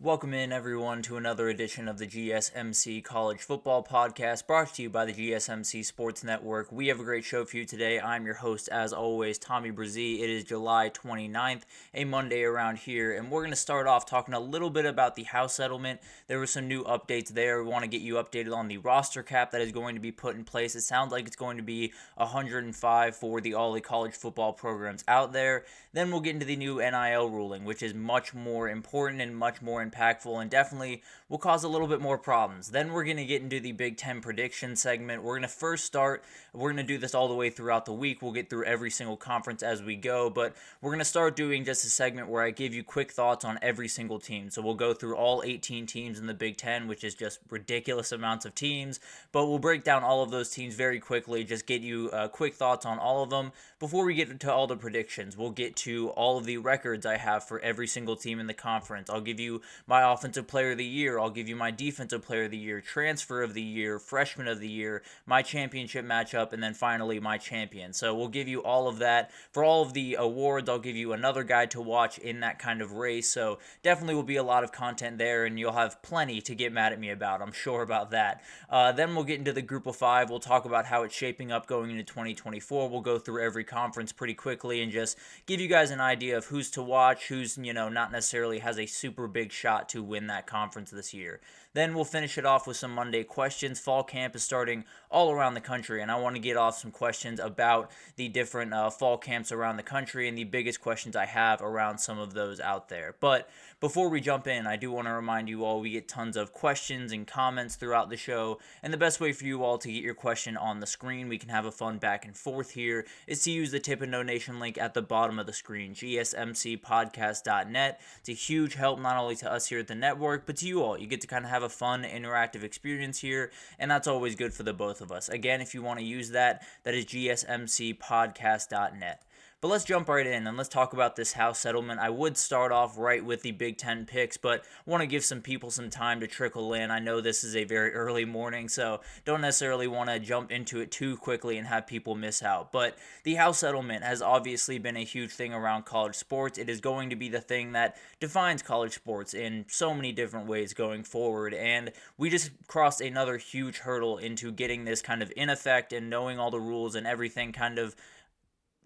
Welcome in, everyone, to another edition of the GSMC College Football Podcast, brought to you by the GSMC Sports Network. We have a great show for you today. I'm your host, as always, Tommy Brzee. It is July 29th, a Monday around here, and we're going to start off talking a little bit about the House settlement. There were some new updates there. We want to get you updated on the roster cap that is going to be put in place. It sounds like it's going to be 105 for the all the college football programs out there. Then we'll get into the new NIL ruling, which is much more important and much more impactful and definitely will cause a little bit more problems. Then we're going to get into the Big Ten prediction segment. We're going to first start, we're going to do this all the way throughout the week. We'll get through every single conference as we go, but we're going to start doing just a segment where I give you quick thoughts on every single team. So we'll go through all 18 teams in the Big Ten, which is just ridiculous amounts of teams, but we'll break down all of those teams very quickly, just get you quick thoughts on all of them. Before we get to all the predictions, we'll get to all of the records I have for every single team in the conference. I'll give you my offensive player of the year. I'll give you my defensive player of the year, transfer of the year, freshman of the year, my championship matchup, and then finally my champion. So we'll give you all of that. For all of the awards, I'll give you another guide to watch in that kind of race. So definitely will be a lot of content there, and you'll have plenty to get mad at me about. I'm sure about that. Then we'll get into the group of five. We'll talk about how it's shaping up going into 2024. We'll go through every conference pretty quickly and just give you guys an idea of who's to watch, who's, not necessarily has a super big shot to win that conference this year. Then we'll finish it off with some Monday questions. Fall camp is starting all around the country, and I want to get off some questions about the different fall camps around the country and the biggest questions I have around some of those out there. But before we jump in, I do want to remind you all we get tons of questions and comments throughout the show, and the best way for you all to get your question on the screen, we can have a fun back and forth here, is to use the tip and donation link at the bottom of the screen, gsmcpodcast.net. It's a huge help not only to us here at the network, but to you all. You get to kind of have a fun, interactive experience here, and that's always good for the both of us. Again, if you want to use that, that is gsmcpodcast.net. But let's jump right in and let's talk about this House settlement. I would start off right with the Big Ten picks, but want to give some people some time to trickle in. I know this is a very early morning, so don't necessarily want to jump into it too quickly and have people miss out. But the House settlement has obviously been a huge thing around college sports. It is going to be the thing that defines college sports in so many different ways going forward, and we just crossed another huge hurdle into getting this kind of in effect and knowing all the rules and everything kind of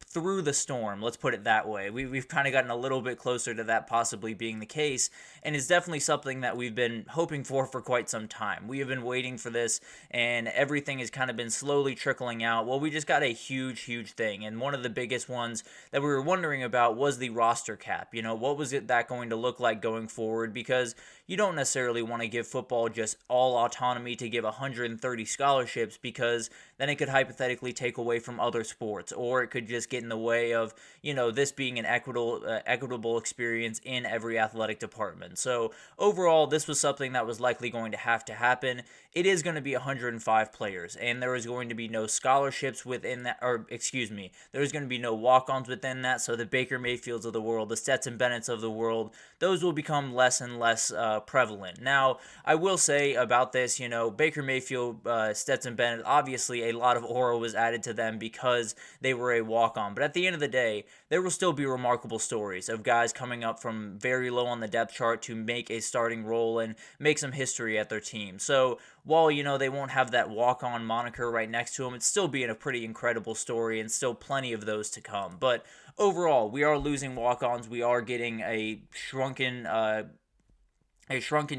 through the storm, let's put it that way. We've kind of gotten a little bit closer to that possibly being the case, and it's definitely something that we've been hoping for quite some time. We have been waiting for this, and everything has kind of been slowly trickling out. Well, we just got a huge thing, and one of the biggest ones that we were wondering about was the roster cap. What was that going to look like going forward? Because you don't necessarily want to give football just all autonomy to give 130 scholarships, because then it could hypothetically take away from other sports, or it could just get in the way of, this being an equitable experience in every athletic department. So overall, this was something that was likely going to have to happen. It is going to be 105 players, and there is going to be no scholarships within that, there is going to be no walk-ons within that, so the Baker Mayfields of the world, the Stetson Bennett's of the world, those will become less and less prevalent. Now, I will say about this, Baker Mayfield, Stetson Bennett, obviously a lot of aura was added to them because they were a walk-on, but at the end of the day, there will still be remarkable stories of guys coming up from very low on the depth chart to make a starting role and make some history at their team. So while, they won't have that walk-on moniker right next to them, it's still being a pretty incredible story and still plenty of those to come. But overall, we are losing walk-ons. We are getting a shrunken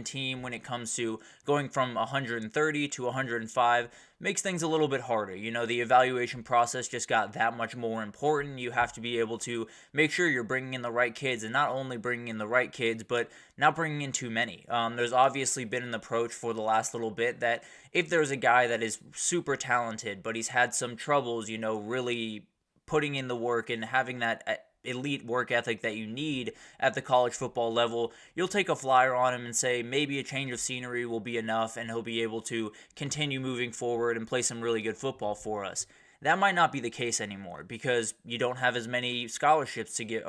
team when it comes to going from 130 to 105. Makes things a little bit harder. The evaluation process just got that much more important. You have to be able to make sure you're bringing in the right kids, and not only bringing in the right kids, but not bringing in too many. There's obviously been an approach for the last little bit that if there's a guy that is super talented, but he's had some troubles, really putting in the work and having that elite work ethic that you need at the college football level, you'll take a flyer on him and say maybe a change of scenery will be enough and he'll be able to continue moving forward and play some really good football for us. That might not be the case anymore because you don't have as many scholarships to give,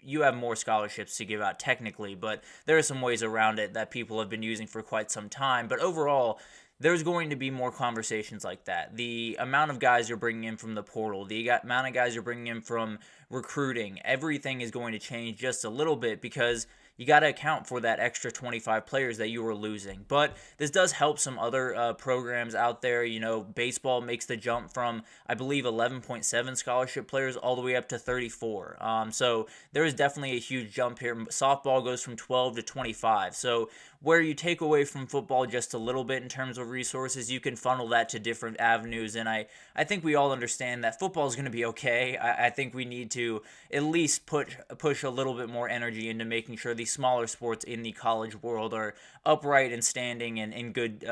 you have more scholarships to give out technically, but there are some ways around it that people have been using for quite some time. But overall, there's going to be more conversations like that. The amount of guys you're bringing in from the portal, the amount of guys you're bringing in from recruiting, everything is going to change just a little bit because you got to account for that extra 25 players that you were losing. But this does help some other programs out there. Baseball makes the jump from, I believe, 11.7 scholarship players all the way up to 34. So there is definitely a huge jump here. Softball goes from 12 to 25. So where you take away from football just a little bit in terms of resources, you can funnel that to different avenues. And I think we all understand that football is going to be okay. I think we need to at least push a little bit more energy into making sure these smaller sports in the college world are upright and standing and in good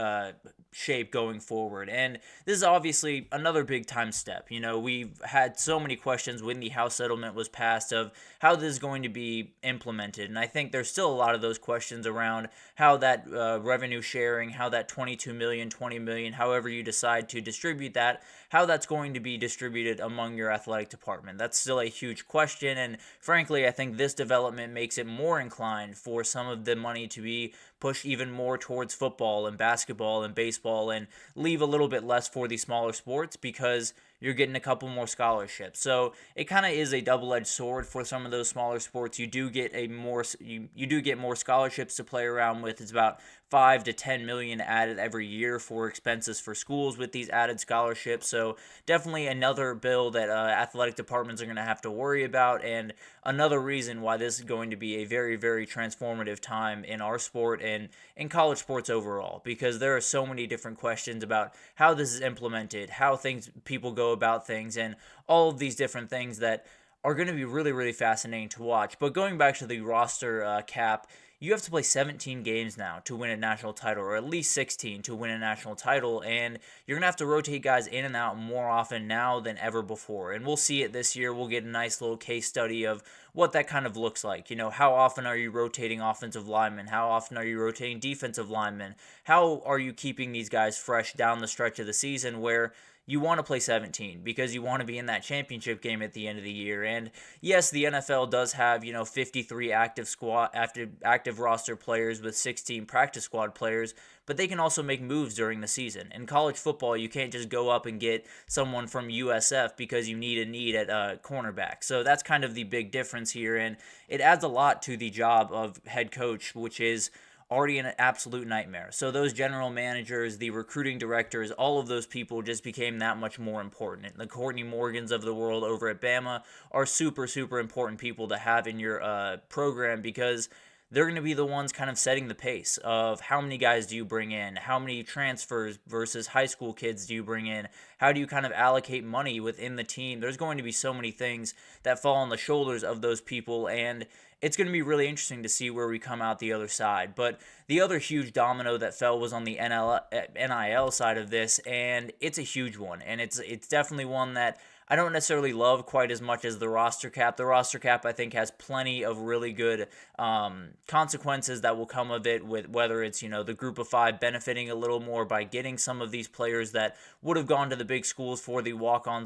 shape going forward. And this is obviously another big time step. We've had so many questions when the House settlement was passed of how this is going to be implemented. And I think there's still a lot of those questions around how that revenue sharing, how that 22 million, 20 million, however you decide to distribute that, how that's going to be distributed among your athletic department. That's still a huge question, and frankly, I think this development makes it more inclined for some of the money to be pushed even more towards football and basketball and baseball and leave a little bit less for the smaller sports because you're getting a couple more scholarships. So it kind of is a double-edged sword for some of those smaller sports. You do get you do get more scholarships to play around with. It's about 5 to 10 million added every year for expenses for schools with these added scholarships. So definitely another bill that athletic departments are going to have to worry about, and another reason why this is going to be a very, very transformative time in our sport and in college sports overall, because there are so many different questions about how this is implemented, how people go about things, and all of these different things that are going to be really, really fascinating to watch. But going back to the roster cap, you have to play 17 games now to win a national title, or at least 16 to win a national title, and you're going to have to rotate guys in and out more often now than ever before. And we'll see it this year. We'll get a nice little case study of what that kind of looks like. How often are you rotating offensive linemen? How often are you rotating defensive linemen? How are you keeping these guys fresh down the stretch of the season where you want to play 17 because you want to be in that championship game at the end of the year? And yes, the NFL does have, 53 active roster players with 16 practice squad players, but they can also make moves during the season. In college football, you can't just go up and get someone from USF because you need a need at cornerback. So that's kind of the big difference here, and it adds a lot to the job of head coach, which is already an absolute nightmare. So those general managers, the recruiting directors, all of those people just became that much more important. And the Courtney Morgans of the world over at Bama are super, super important people to have in your program, because they're going to be the ones kind of setting the pace of how many guys do you bring in, how many transfers versus high school kids do you bring in, how do you kind of allocate money within the team. There's going to be so many things that fall on the shoulders of those people, and it's going to be really interesting to see where we come out the other side. But the other huge domino that fell was on the NIL side of this, and it's a huge one, and it's definitely one that I don't necessarily love quite as much as the roster cap. The roster cap, I think, has plenty of really good consequences that will come of it, with whether it's, the group of five benefiting a little more by getting some of these players that would have gone to the big schools for the walk-on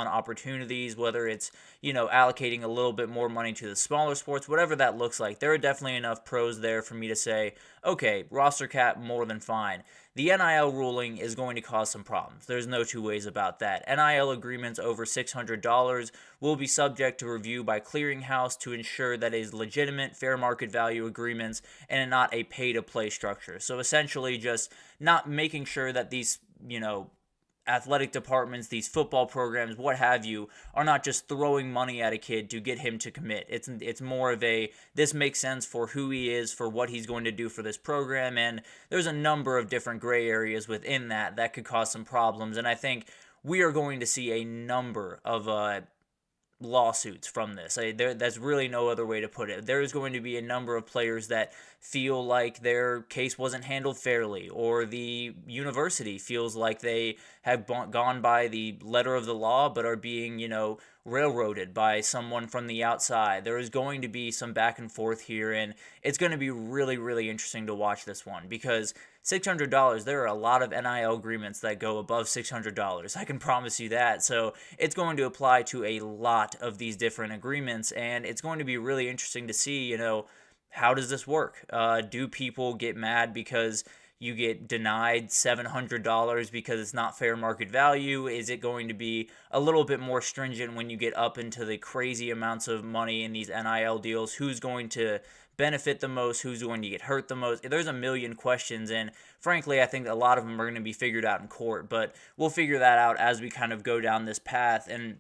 opportunities, whether it's, allocating a little bit more money to the smaller sports, whatever that looks like. There are definitely enough pros there for me to say, okay, roster cap, more than fine. The NIL ruling is going to cause some problems. There's no two ways about that. NIL agreements over $600 will be subject to review by clearinghouse to ensure that it is legitimate, fair market value agreements and not a pay-to-play structure. So essentially just not making sure that these, athletic departments, these football programs, what have you, are not just throwing money at a kid to get him to commit. It's more of this makes sense for who he is, for what he's going to do for this program, and there's a number of different gray areas within that could cause some problems, and I think we are going to see a number of lawsuits from this. That's really no other way to put it. There is going to be a number of players that feel like their case wasn't handled fairly, or the university feels like they have gone by the letter of the law but are being, railroaded by someone from the outside. There is going to be some back and forth here, and it's going to be really, really interesting to watch this one, because $600, there are a lot of NIL agreements that go above $600. I can promise you that. So it's going to apply to a lot of these different agreements, and it's going to be really interesting to see, how does this work? Do people get mad because you get denied $700 because it's not fair market value? Is it going to be a little bit more stringent when you get up into the crazy amounts of money in these NIL deals? Who's going to benefit the most? Who's going to get hurt the most? There's a million questions, and frankly, I think a lot of them are going to be figured out in court, but we'll figure that out as we kind of go down this path. And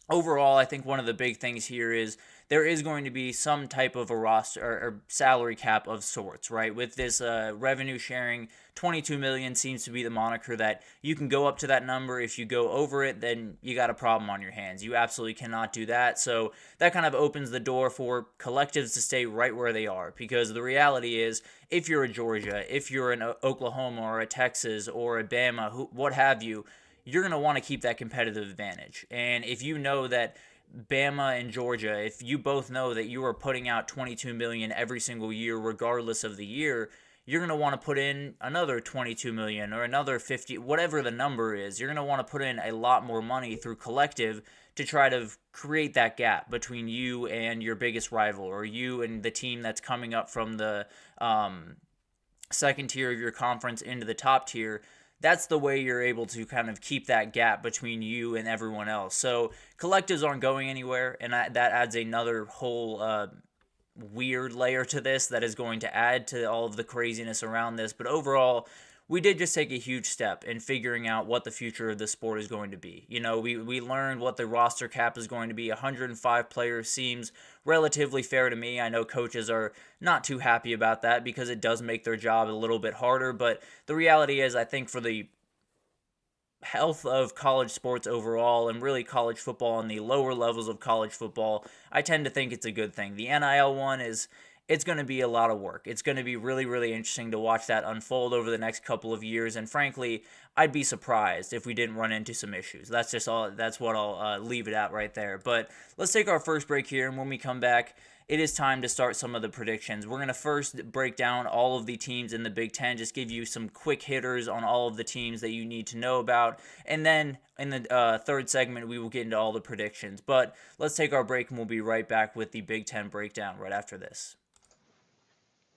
overall, I think one of the big things here is there is going to be some type of a roster or salary cap of sorts, right? With this revenue sharing, 22 million seems to be the moniker that you can go up to that number. If you go over it, then you got a problem on your hands. You absolutely cannot do that. So that kind of opens the door for collectives to stay right where they are, because the reality is, if you're a Georgia, if you're an Oklahoma or a Texas or a Bama, what have you, you're going to want to keep that competitive advantage. And if you know that Bama and Georgia, if you both know that you are putting out 22 million every single year regardless of the year, you're going to want to put in another 22 million or another 50, whatever the number is. You're going to want to put in a lot more money through collective to try to create that gap between you and your biggest rival, or you and the team that's coming up from the second tier of your conference into the top tier. That's the way you're able to kind of keep that gap between you and everyone else. So collectives aren't going anywhere, and that adds another whole weird layer to this that is going to add to all of the craziness around this. But overall, we did just take a huge step in figuring out what the future of the sport is going to be. You know, we learned what the roster cap is going to be. 105 players seems relatively fair to me. I know coaches are not too happy about that because it does make their job a little bit harder, but the reality is, I think for the health of college sports overall, and really college football and the lower levels of college football, I tend to think it's a good thing. The NIL one it's going to be a lot of work. It's going to be really, really interesting to watch that unfold over the next couple of years. And frankly, I'd be surprised if we didn't run into some issues. That's just all. That's what I'll leave it at right there. But let's take our first break here, and when we come back, it is time to start some of the predictions. We're going to first break down all of the teams in the Big Ten, just give you some quick hitters on all of the teams that you need to know about. And then in the third segment, we will get into all the predictions. But let's take our break, and we'll be right back with the Big Ten breakdown right after this.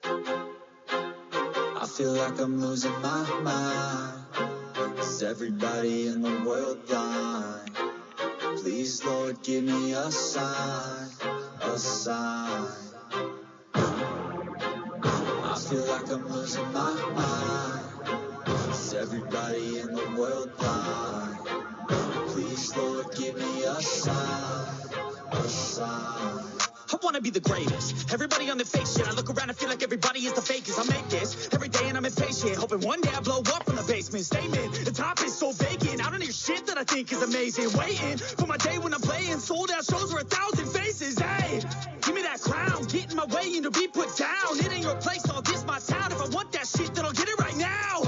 I feel like I'm losing my mind. Is everybody in the world blind? Please, Lord, give me a sign, a sign. I feel like I'm losing my mind. Is everybody in the world blind? Please, Lord, give me a sign, a sign. I wanna be the greatest. Everybody on the fake shit. I look around and feel like everybody is the fakest. I make this every day and I'm impatient, hoping one day I blow up from the basement. Statement, the top is so vacant. I don't hear shit that I think is amazing. Waiting for my day when I'm playing sold out shows with 1,000 faces. Hey, give me that crown, get in my way and to be put down. It ain't your place, all this my town. If I want that shit, then I'll get it right now.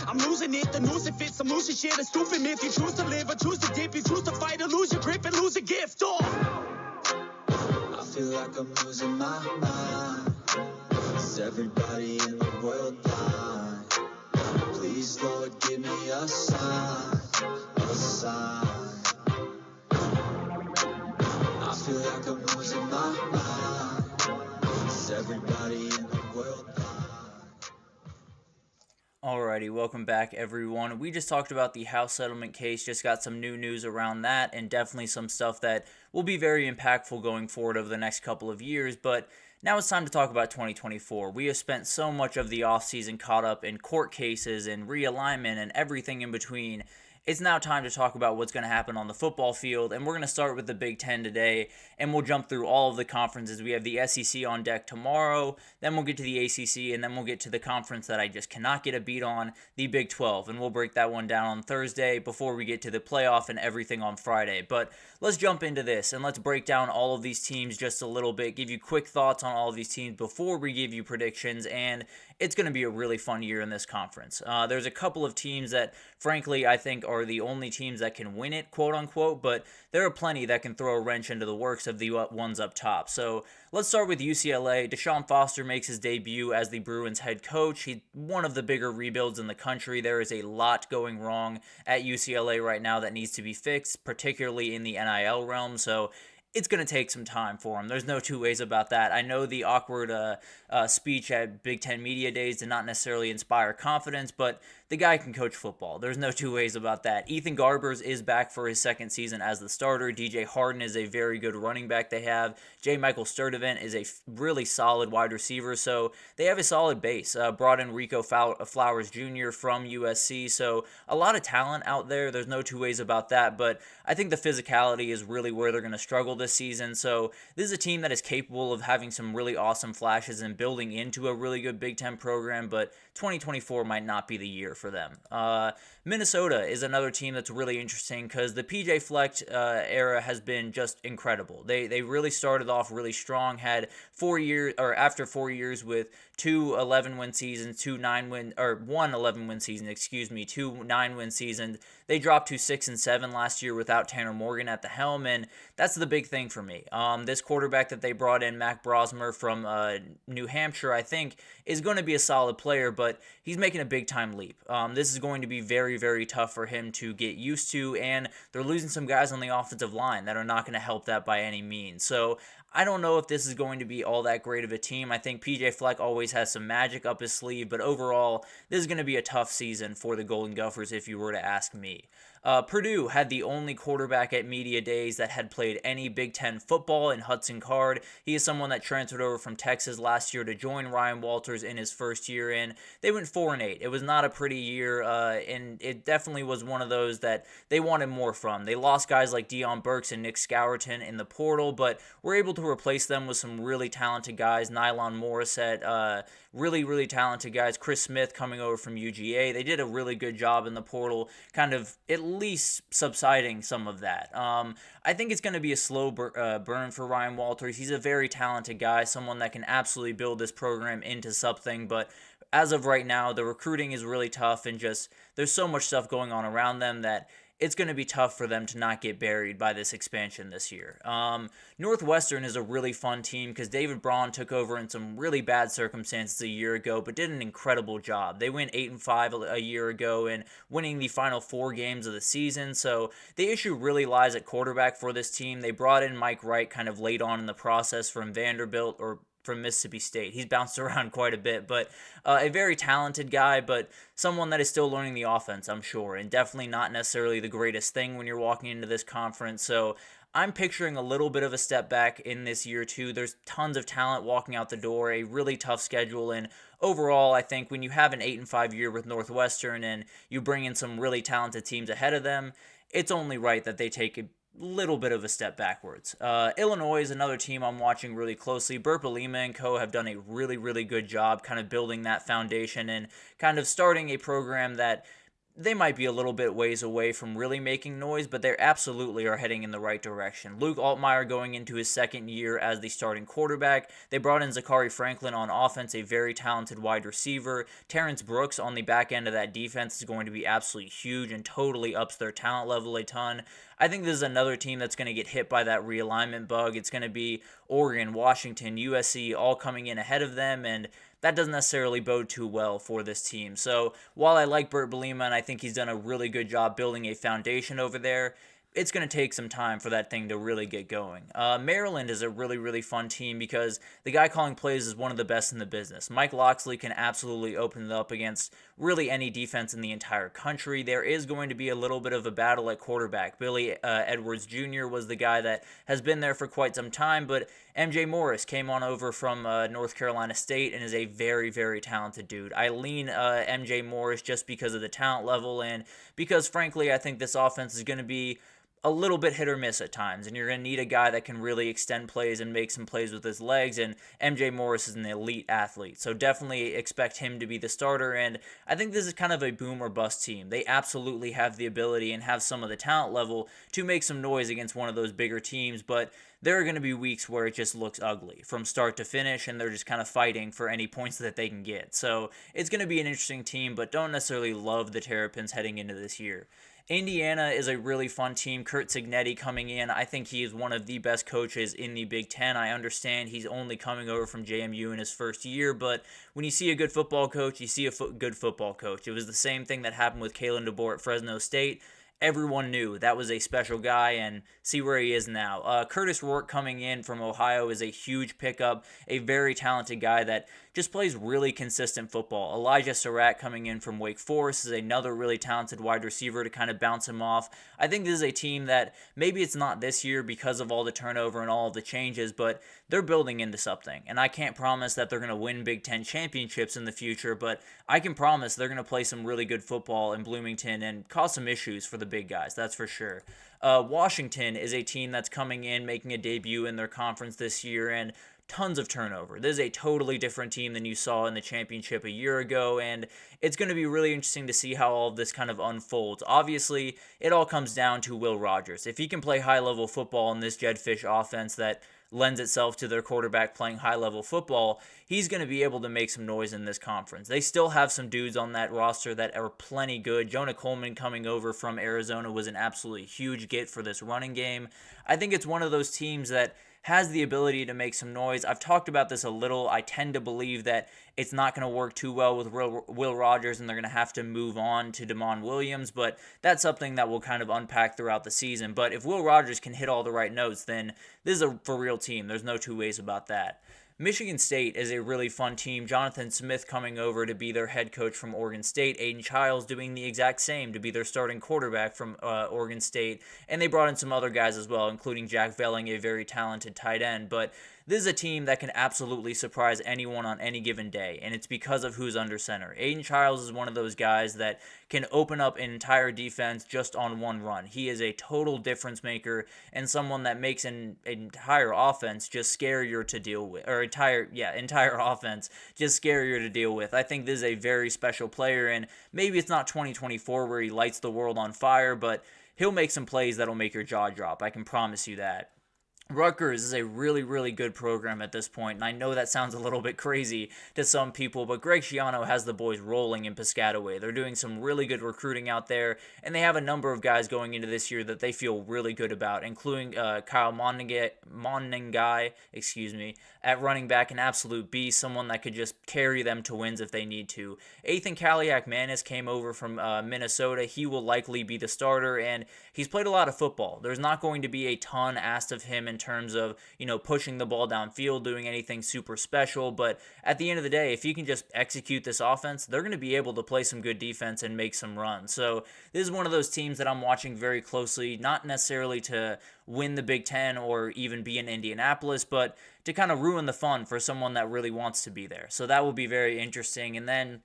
I'm losing it, the noose it fits. I'm losing shit, a stupid myth. You choose to live or choose to dip. You choose to fight or lose your grip and lose a gift. I feel like I'm losing my mind. Is everybody in the world blind? Please, Lord, give me a sign, a sign. I feel like I'm losing my mind. Is everybody in the world blind? Alrighty, welcome back everyone. We just talked about the House settlement case, just got some new news around that, and definitely some stuff that will be very impactful going forward over the next couple of years, but now it's time to talk about 2024. We have spent so much of the offseason caught up in court cases and realignment and everything in between. It's now time to talk about what's going to happen on the football field, and we're going to start with the Big Ten today, and we'll jump through all of the conferences. We have the SEC on deck tomorrow, then we'll get to the ACC, and then we'll get to the conference that I just cannot get a beat on, the Big 12, and we'll break that one down on Thursday before we get to the playoff and everything on Friday. But let's jump into this, and let's break down all of these teams just a little bit, give you quick thoughts on all of these teams before we give you predictions, and it's going to be a really fun year in this conference. There's a couple of teams that, frankly, I think are the only teams that can win it, quote unquote, but there are plenty that can throw a wrench into the works of the ones up top. So let's start with UCLA. Deshaun Foster makes his debut as the Bruins head coach. He's one of the bigger rebuilds in the country. There is a lot going wrong at UCLA right now that needs to be fixed, particularly in the NIL realm. So it's going to take some time for him. There's no two ways about that. I know the awkward speech at Big Ten Media Days did not necessarily inspire confidence, but the guy can coach football. There's no two ways about that. Ethan Garbers is back for his second season as the starter. DJ Harden is a very good running back they have. J. Michael Sturdivant is a really solid wide receiver, so they have a solid base. Brought in Rico Flowers Jr. from USC, so a lot of talent out there. There's no two ways about that, but I think the physicality is really where they're going to struggle this season. So this is a team that is capable of having some really awesome flashes and building into a really good Big Ten program, but 2024 might not be the year for them. Minnesota is another team that's really interesting because the PJ Fleck era has been just incredible. They really started off really strong, had 4 years, or after 4 years with one 11-win seasons, two 9-win seasons. They dropped to 6-7 last year without Tanner Morgan at the helm, and that's the big thing for me. This quarterback that they brought in, Mac Brosmer from New Hampshire, I think is going to be a solid player, but he's making a big-time leap. This is going to be very, very tough for him to get used to, and they're losing some guys on the offensive line that are not going to help that by any means. So I don't know if this is going to be all that great of a team. I think PJ Fleck always has some magic up his sleeve, but overall, this is going to be a tough season for the Golden Gophers if you were to ask me. Purdue had the only quarterback at Media Days that had played any Big Ten football in Hudson Card. He is someone that transferred over from Texas last year to join Ryan Walters in his first year in. They went 4-8. It was not a pretty year, and it definitely was one of those that they wanted more from. They lost guys like Deion Burks and Nick Scourton in the portal, but were able to replace them with some really talented guys. Nylon Morissette, really, really talented guys. Chris Smith coming over from UGA. They did a really good job in the portal, kind of at least subsiding some of that. I think it's going to be a slow burn for Ryan Walters. He's a very talented guy, someone that can absolutely build this program into something, but as of right now, the recruiting is really tough, and just there's so much stuff going on around them that it's going to be tough for them to not get buried by this expansion this year. Northwestern is a really fun team because David Braun took over in some really bad circumstances a year ago, but did an incredible job. They went 8-5 a year ago and winning the final 4 games of the season. So the issue really lies at quarterback for this team. They brought in Mike Wright kind of late on in the process from Vanderbilt, or from Mississippi State. He's bounced around quite a bit, but a very talented guy, but someone that is still learning the offense, I'm sure, and definitely not necessarily the greatest thing when you're walking into this conference. So I'm picturing a little bit of a step back in this year too. There's tons of talent walking out the door, a really tough schedule, and overall, I think when you have an 8-5 year with Northwestern and you bring in some really talented teams ahead of them, it's only right that they take a little bit of a step backwards. Illinois is another team I'm watching really closely. Burt Bielema and co have done a really, really good job kind of building that foundation and kind of starting a program that they might be a little bit ways away from really making noise, but they absolutely are heading in the right direction. Luke Altmaier going into his second year as the starting quarterback. They brought in Zachary Franklin on offense, a very talented wide receiver. Terrence Brooks on the back end of that defense is going to be absolutely huge and totally ups their talent level a ton. I think this is another team that's going to get hit by that realignment bug. It's going to be Oregon, Washington, USC all coming in ahead of them, and that doesn't necessarily bode too well for this team. So while I like Burt Bielema and I think he's done a really good job building a foundation over there, it's going to take some time for that thing to really get going. Maryland is a really, really fun team because the guy calling plays is one of the best in the business. Mike Loxley can absolutely open it up against really any defense in the entire country. There is going to be a little bit of a battle at quarterback. Billy Edwards Jr. was the guy that has been there for quite some time, but MJ Morris came on over from North Carolina State and is a very, very talented dude. I lean MJ Morris just because of the talent level and because, frankly, I think this offense is going to be a little bit hit or miss at times, and you're going to need a guy that can really extend plays and make some plays with his legs, and MJ Morris is an elite athlete, so definitely expect him to be the starter, and I think this is kind of a boom or bust team. They absolutely have the ability and have some of the talent level to make some noise against one of those bigger teams, but there are going to be weeks where it just looks ugly from start to finish, and they're just kind of fighting for any points that they can get. So it's going to be an interesting team, but don't necessarily love the Terrapins heading into this year. Indiana is a really fun team. Kurt Cignetti coming in. I think he is one of the best coaches in the Big Ten. I understand he's only coming over from JMU in his first year, but when you see a good football coach, you see a good football coach. It was the same thing that happened with Kalen DeBoer at Fresno State, everyone knew that was a special guy, and see where he is now. Curtis Rourke coming in from Ohio is a huge pickup, a very talented guy that just plays really consistent football. Elijah Surratt coming in from Wake Forest is another really talented wide receiver to kind of bounce him off. I think this is a team that maybe it's not this year because of all the turnover and all of the changes, but they're building into something. And I can't promise that they're going to win Big Ten championships in the future, but I can promise they're going to play some really good football in Bloomington and cause some issues for the big guys, that's for sure. Washington is a team that's coming in, making a debut in their conference this year, and tons of turnover. This is a totally different team than you saw in the championship a year ago, and it's going to be really interesting to see how all of this kind of unfolds. Obviously, it all comes down to Will Rogers. If he can play high-level football in this Jedfish offense that lends itself to their quarterback playing high-level football, he's going to be able to make some noise in this conference. They still have some dudes on that roster that are plenty good. Jonah Coleman coming over from Arizona was an absolutely huge get for this running game. I think it's one of those teams that has the ability to make some noise. I've talked about this a little. I tend to believe that it's not going to work too well with Will Rogers, and they're going to have to move on to Damon Williams, but that's something that we'll kind of unpack throughout the season. But if Will Rogers can hit all the right notes, then this is a for real team. There's no two ways about that. Michigan State is a really fun team. Jonathan Smith coming over to be their head coach from Oregon State. Aiden Childs doing the exact same to be their starting quarterback from Oregon State. And they brought in some other guys as well, including Jack Velling, a very talented tight end. But this is a team that can absolutely surprise anyone on any given day, and it's because of who's under center. Aiden Childs is one of those guys that can open up an entire defense just on one run. He is a total difference maker and someone that makes an entire offense just scarier to deal with, or entire offense just scarier to deal with. I think this is a very special player, and maybe it's not 2024 where he lights the world on fire, but he'll make some plays that'll make your jaw drop. I can promise you that. Rutgers is a really, really good program at this point, and I know that sounds a little bit crazy to some people, but Greg Schiano has the boys rolling in Piscataway. They're doing some really good recruiting out there, and they have a number of guys going into this year that they feel really good about, including Kyle Monningai, at running back, an absolute beast, someone that could just carry them to wins if they need to. Ethan Kaliak-Manis came over from Minnesota. He will likely be the starter, and he's played a lot of football. There's not going to be a ton asked of him in terms of, pushing the ball downfield, doing anything super special, but at the end of the day, if you can just execute this offense, they're going to be able to play some good defense and make some runs. So this is one of those teams that I'm watching very closely, not necessarily to win the Big Ten or even be in Indianapolis, but to kind of ruin the fun for someone that really wants to be there. So that will be very interesting. And then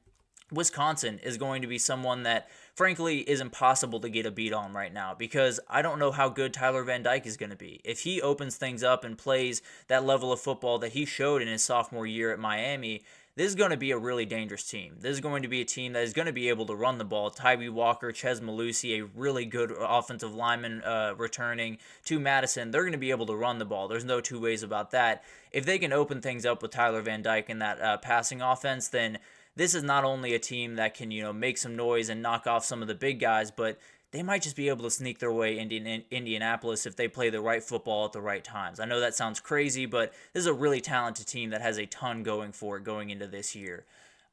Wisconsin is going to be someone that, frankly, is impossible to get a beat on right now because I don't know how good Tyler Van Dyke is going to be. If he opens things up and plays that level of football that he showed in his sophomore year at Miami, this is going to be a really dangerous team. This is going to be a team that is going to be able to run the ball. Tyree Walker, Ches Malusi, a really good offensive lineman returning to Madison. They're going to be able to run the ball. There's no two ways about that. If they can open things up with Tyler Van Dyke in that passing offense, then this is not only a team that can, make some noise and knock off some of the big guys, but they might just be able to sneak their way into Indianapolis if they play the right football at the right times. I know that sounds crazy, but this is a really talented team that has a ton going for it going into this year.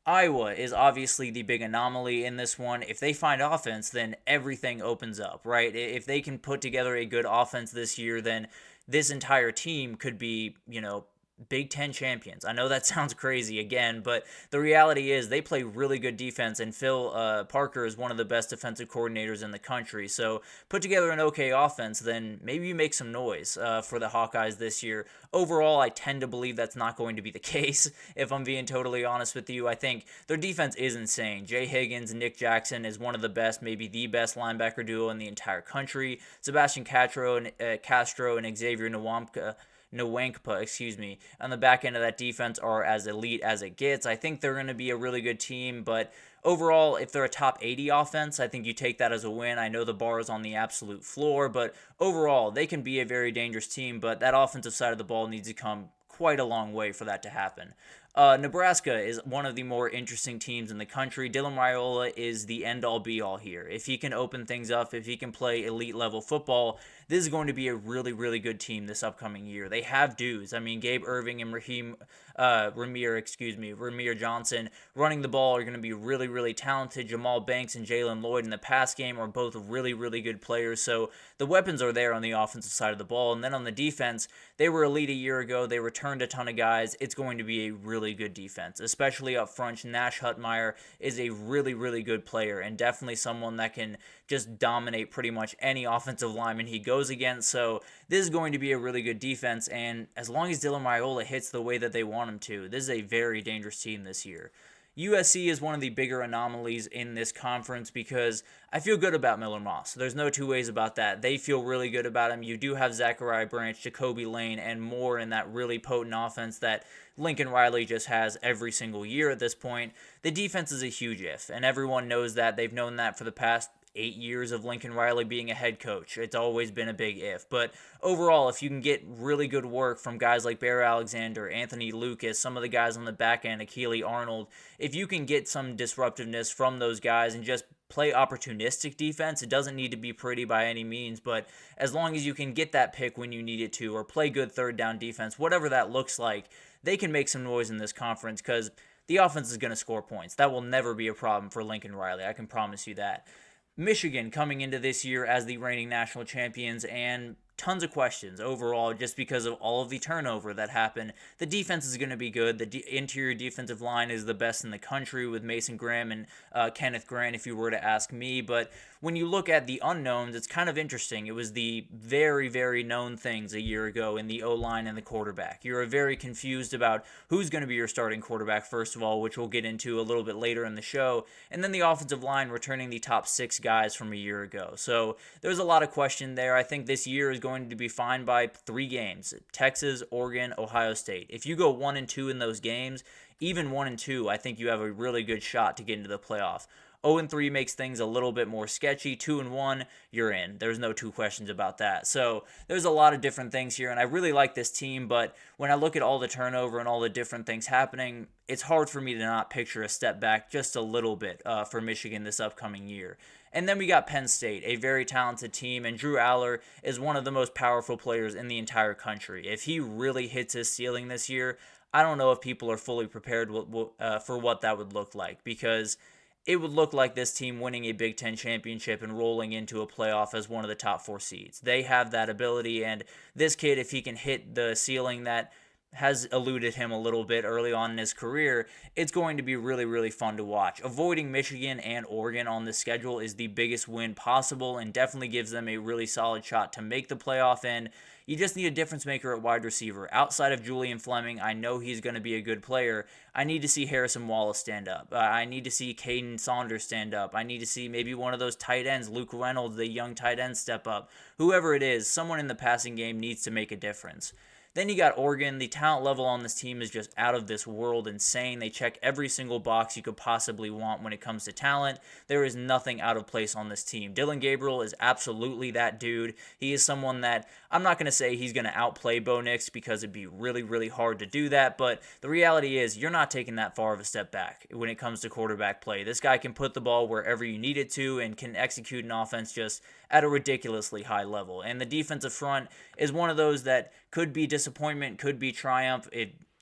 Iowa is obviously the big anomaly in this one. If they find offense, then everything opens up, right? If they can put together a good offense this year, then this entire team could be, Big Ten champions. I know that sounds crazy again, but the reality is they play really good defense, and Phil Parker is one of the best defensive coordinators in the country. So put together an okay offense, then maybe you make some noise for the Hawkeyes this year. Overall, I tend to believe that's not going to be the case, if I'm being totally honest with you. I think their defense is insane. Jay Higgins and Nick Jackson is one of the best, maybe the best linebacker duo in the entire country. Sebastian Castro and Xavier Nwankpa, on the back end of that defense are as elite as it gets. I think they're going to be a really good team, but overall, if they're a top 80 offense, I think you take that as a win. I know the bar is on the absolute floor, but overall, they can be a very dangerous team, but that offensive side of the ball needs to come quite a long way for that to happen. Nebraska is one of the more interesting teams in the country. Dylan Raiola is the end-all be-all here. If he can open things up, if he can play elite-level football, this is going to be a really, really good team this upcoming year. They have dudes. I mean, Gabe Irving and Ramir Johnson running the ball are going to be really, really talented. Jamal Banks and Jalen Lloyd in the pass game are both really, really good players. So the weapons are there on the offensive side of the ball. And then on the defense, they were elite a year ago. They returned a ton of guys. It's going to be a really good defense, especially up front. Nash Hutmeyer is a really, really good player and definitely someone that can just dominate pretty much any offensive lineman he goes against. So this is going to be a really good defense, and as long as Dylan Raiola hits the way that they want him to, this is a very dangerous team this year. USC is one of the bigger anomalies in this conference because I feel good about Miller Moss. There's no two ways about that. They feel really good about him. You do have Zachariah Branch, Jacoby Lane, and more in that really potent offense that Lincoln Riley just has every single year at this point. The defense is a huge if, and everyone knows that. They've known that for the past 8 years of Lincoln Riley being a head coach. It's always been a big if. But overall, if you can get really good work from guys like Bear Alexander, Anthony Lucas, some of the guys on the back end, Akili Arnold, if you can get some disruptiveness from those guys and just play opportunistic defense, it doesn't need to be pretty by any means, but as long as you can get that pick when you need it to or play good third down defense, whatever that looks like, they can make some noise in this conference because the offense is going to score points. That will never be a problem for Lincoln Riley. I can promise you that. Michigan coming into this year as the reigning national champions, and tons of questions overall just because of all of the turnover that happened. The defense is going to be good. The interior defensive line is the best in the country with Mason Graham and Kenneth Grant, if you were to ask me. But when you look at the unknowns, it's kind of interesting. It was the very, very known things a year ago in the O-line and the quarterback. You're very confused about who's going to be your starting quarterback, first of all, which we'll get into a little bit later in the show. And then the offensive line returning the top 6 guys from a year ago. So there's a lot of question there. I think this year is going to be defined by 3 games: Texas, Oregon, Ohio State. If you go 1-2 in those games, even 1-2, I think you have a really good shot to get into the playoff. 0-3 makes things a little bit more sketchy. 2-1, you're in. There's no two questions about that. So there's a lot of different things here, and I really like this team, but when I look at all the turnover and all the different things happening, it's hard for me to not picture a step back just a little bit for Michigan this upcoming year. And then we got Penn State, a very talented team, and Drew Aller is one of the most powerful players in the entire country. If he really hits his ceiling this year, I don't know if people are fully prepared for what that would look like, because it would look like this team winning a Big Ten championship and rolling into a playoff as one of the top 4 seeds. They have that ability, and this kid, if he can hit the ceiling that has eluded him a little bit early on in his career, it's going to be really, really fun to watch. Avoiding Michigan and Oregon on the schedule is the biggest win possible and definitely gives them a really solid shot to make the playoff, and you just need a difference maker at wide receiver. Outside of Julian Fleming, I know he's going to be a good player. I need to see Harrison Wallace stand up. I need to see Caden Saunders stand up. I need to see maybe one of those tight ends, Luke Reynolds, the young tight end, step up. Whoever it is, someone in the passing game needs to make a difference. Then you got Oregon. The talent level on this team is just out of this world insane. They check every single box you could possibly want when it comes to talent. There is nothing out of place on this team. Dylan Gabriel is absolutely that dude. He is someone that, I'm not going to say he's going to outplay Bo Nix because it'd be really, really hard to do that, but the reality is you're not taking that far of a step back when it comes to quarterback play. This guy can put the ball wherever you need it to and can execute an offense just at a ridiculously high level. And the defensive front is one of those that could be disappointment, could be triumph.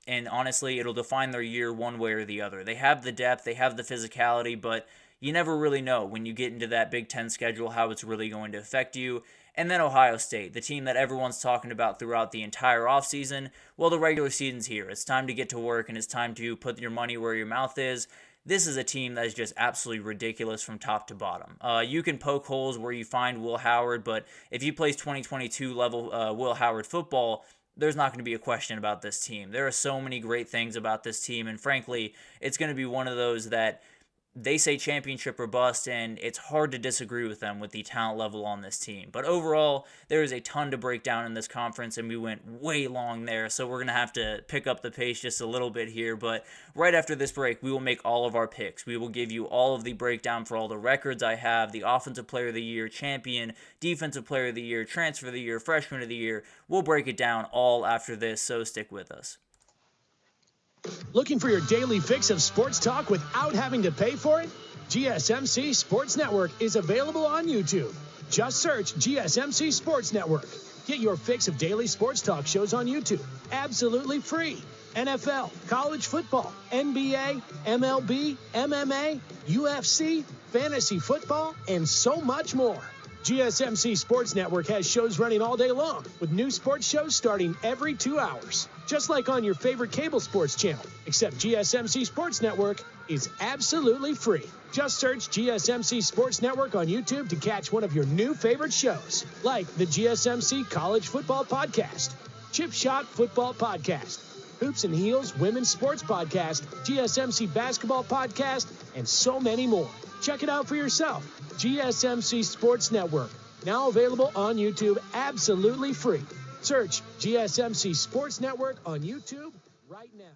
And honestly, it'll define their year one way or the other. They have the depth, they have the physicality, but you never really know when you get into that Big Ten schedule how it's really going to affect you. And then Ohio State, the team that everyone's talking about throughout the entire offseason. Well, the regular season's here. It's time to get to work, and it's time to put your money where your mouth is. This is a team that is just absolutely ridiculous from top to bottom. You can poke holes where you find Will Howard, but if you play 2022 level Will Howard football, there's not going to be a question about this team. There are so many great things about this team, and frankly, it's going to be one of those that they say championship or bust, and it's hard to disagree with them with the talent level on this team. But overall, there is a ton to break down in this conference, and we went way long there, so we're going to have to pick up the pace just a little bit here. But right after this break, we will make all of our picks. We will give you all of the breakdown for all the records I have, the Offensive Player of the Year, Champion, Defensive Player of the Year, Transfer of the Year, Freshman of the Year. We'll break it down all after this, so stick with us. Looking for your daily fix of sports talk without having to pay for it? GSMC Sports Network is available on YouTube. Just search GSMC Sports Network. Get your fix of daily sports talk shows on YouTube, absolutely free. NFL, college football, NBA, MLB, MMA, UFC, fantasy football, and so much more. GSMC Sports Network has shows running all day long, with new sports shows starting every 2 hours. Just like on your favorite cable sports channel, except GSMC Sports Network is absolutely free. Just search GSMC Sports Network on YouTube to catch one of your new favorite shows, like the GSMC College Football Podcast, Chip Shot Football Podcast, Hoops and Heels Women's Sports Podcast, GSMC Basketball Podcast, and so many more. Check it out for yourself. GSMC Sports Network, now available on YouTube absolutely free. Search GSMC Sports Network on YouTube right now.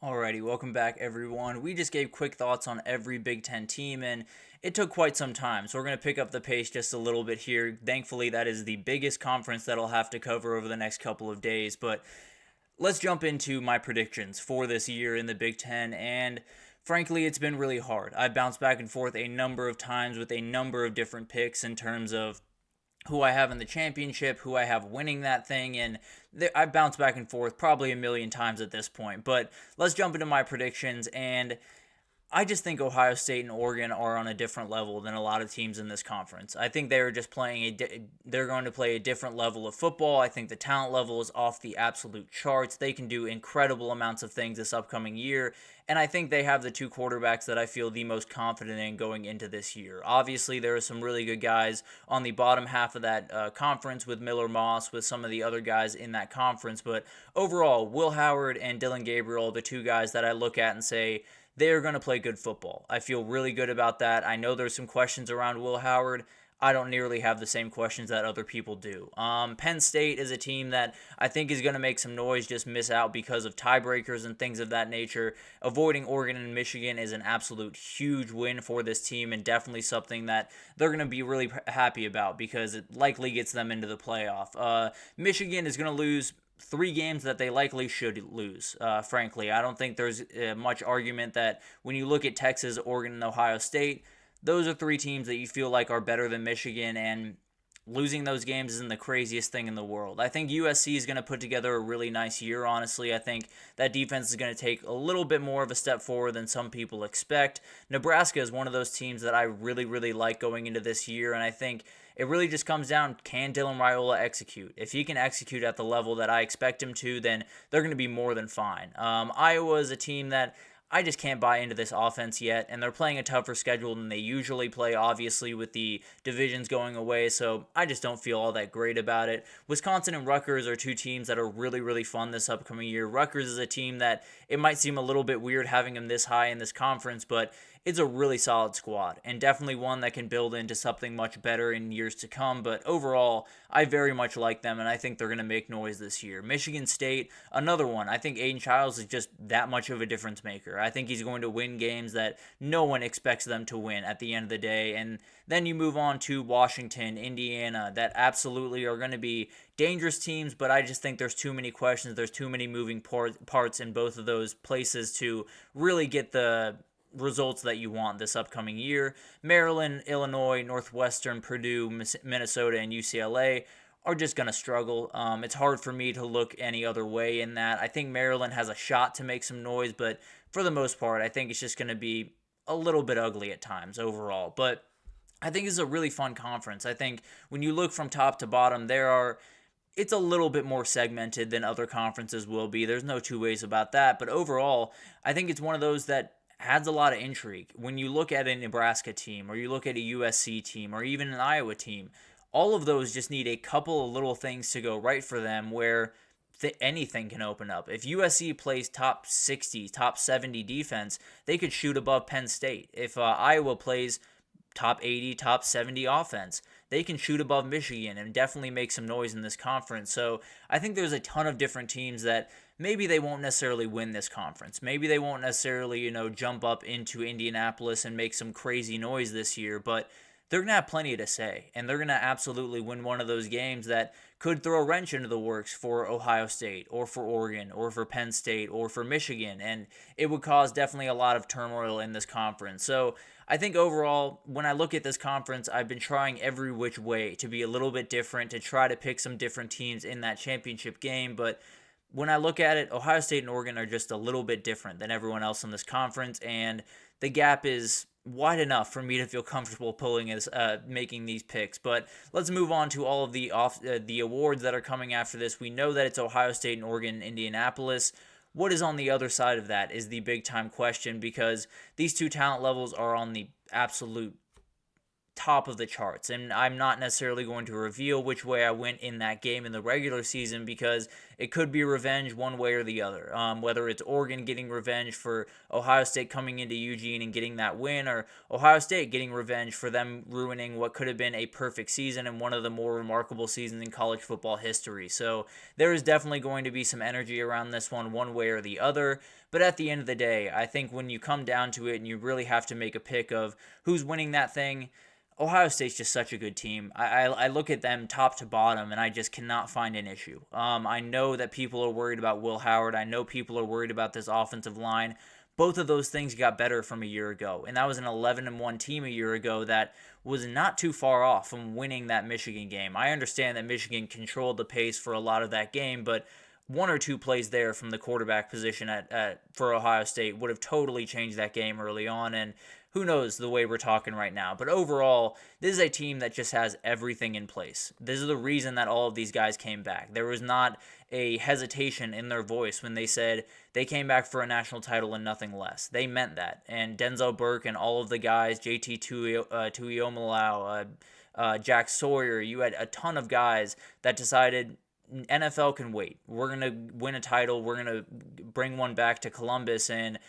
Alrighty, welcome back everyone. We just gave quick thoughts on every Big Ten team, and it took quite some time, so we're going to pick up the pace just a little bit here. Thankfully, that is the biggest conference that I'll have to cover over the next couple of days, but let's jump into my predictions for this year in the Big Ten, and frankly, it's been really hard. I've bounced back and forth a number of times with a number of different picks in terms of who I have in the championship, who I have winning that thing, and I've bounced back and forth probably a million times at this point. But let's jump into my predictions, and I just think Ohio State and Oregon are on a different level than a lot of teams in this conference. I think they're just they're going to play a different level of football. I think the talent level is off the absolute charts. They can do incredible amounts of things this upcoming year, and I think they have the two quarterbacks that I feel the most confident in going into this year. Obviously, there are some really good guys on the bottom half of that conference with Miller Moss, with some of the other guys in that conference, but overall, Will Howard and Dylan Gabriel are the two guys that I look at and say, they're going to play good football. I feel really good about that. I know there's some questions around Will Howard. I don't nearly have the same questions that other people do. Penn State is a team that I think is going to make some noise, just miss out because of tiebreakers and things of that nature. Avoiding Oregon and Michigan is an absolute huge win for this team, and definitely something that they're going to be really happy about because it likely gets them into the playoff. Michigan is going to lose 3 games that they likely should lose, frankly. I don't think there's much argument that when you look at Texas, Oregon, and Ohio State, those are 3 teams that you feel like are better than Michigan, and losing those games isn't the craziest thing in the world. I think USC is going to put together a really nice year, honestly. I think that defense is going to take a little bit more of a step forward than some people expect. Nebraska is one of those teams that I really, really like going into this year, and I think it really just comes down, can Dylan Raiola execute? If he can execute at the level that I expect him to, then they're going to be more than fine. Iowa is a team that I just can't buy into this offense yet, and they're playing a tougher schedule than they usually play, obviously, with the divisions going away, so I just don't feel all that great about it. Wisconsin and Rutgers are 2 teams that are really, really fun this upcoming year. Rutgers is a team that it might seem a little bit weird having them this high in this conference, but it's a really solid squad, and definitely one that can build into something much better in years to come, but overall, I very much like them, and I think they're going to make noise this year. Michigan State, another one. I think Aiden Childs is just that much of a difference maker. I think he's going to win games that no one expects them to win at the end of the day, and then you move on to Washington, Indiana, that absolutely are going to be dangerous teams, but I just think there's too many questions, there's too many moving parts in both of those places to really get the results that you want this upcoming year. Maryland, Illinois, Northwestern, Purdue, Minnesota, and UCLA are just going to struggle. It's hard for me to look any other way in that. I think Maryland has a shot to make some noise, but for the most part, I think it's just going to be a little bit ugly at times overall. But I think it's a really fun conference. I think when you look from top to bottom, it's a little bit more segmented than other conferences will be. There's no two ways about that. But overall, I think it's one of those that adds a lot of intrigue. When you look at a Nebraska team, or you look at a USC team, or even an Iowa team, all of those just need a couple of little things to go right for them where anything can open up. If USC plays top 60, top 70 defense, they could shoot above Penn State. If Iowa plays top 80, top 70 offense, they can shoot above Michigan and definitely make some noise in this conference. So I think there's a ton of different teams that maybe they won't necessarily win this conference. Maybe they won't necessarily, jump up into Indianapolis and make some crazy noise this year, but they're going to have plenty to say, and they're going to absolutely win one of those games that could throw a wrench into the works for Ohio State or for Oregon or for Penn State or for Michigan, and it would cause definitely a lot of turmoil in this conference. So I think overall, when I look at this conference, I've been trying every which way to be a little bit different, to try to pick some different teams in that championship game, but when I look at it, Ohio State and Oregon are just a little bit different than everyone else in this conference, and the gap is wide enough for me to feel comfortable making these picks. But let's move on to all of the awards that are coming after this. We know that it's Ohio State and Oregon and Indianapolis. What is on the other side of that is the big time question, because these two talent levels are on the absolute top of the charts, and I'm not necessarily going to reveal which way I went in that game in the regular season, because it could be revenge one way or the other, whether it's Oregon getting revenge for Ohio State coming into Eugene and getting that win, or Ohio State getting revenge for them ruining what could have been a perfect season and one of the more remarkable seasons in college football history. So there is definitely going to be some energy around this one way or the other, but at the end of the day, I think when you come down to it and you really have to make a pick of who's winning that thing, Ohio State's just such a good team. I look at them top to bottom, and I just cannot find an issue. I know that people are worried about Will Howard. I know people are worried about this offensive line. Both of those things got better from a year ago, and that was an 11-1 team a year ago that was not too far off from winning that Michigan game. I understand that Michigan controlled the pace for a lot of that game, but one or two plays there from the quarterback position for Ohio State would have totally changed that game early on, and who knows the way we're talking right now. But overall, this is a team that just has everything in place. This is the reason that all of these guys came back. There was not a hesitation in their voice when they said they came back for a national title and nothing less. They meant that. And Denzel Burke and all of the guys, JT Tuiomalau, Jack Sawyer, you had a ton of guys that decided NFL can wait. We're going to win a title. We're going to bring one back to Columbus, and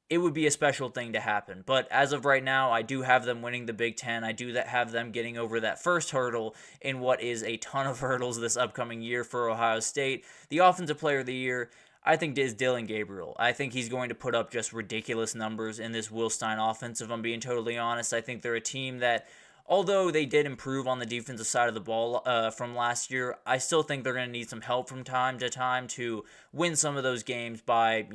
it would be a special thing to happen. But as of right now, I do have them winning the Big Ten. I do have them getting over that first hurdle in what is a ton of hurdles this upcoming year for Ohio State. The Offensive Player of the Year, I think, is Dillon Gabriel. I think he's going to put up just ridiculous numbers in this Will Stein offense, if I'm being totally honest. I think they're a team that, although they did improve on the defensive side of the ball from last year, I still think they're going to need some help from time to time to win some of those games by,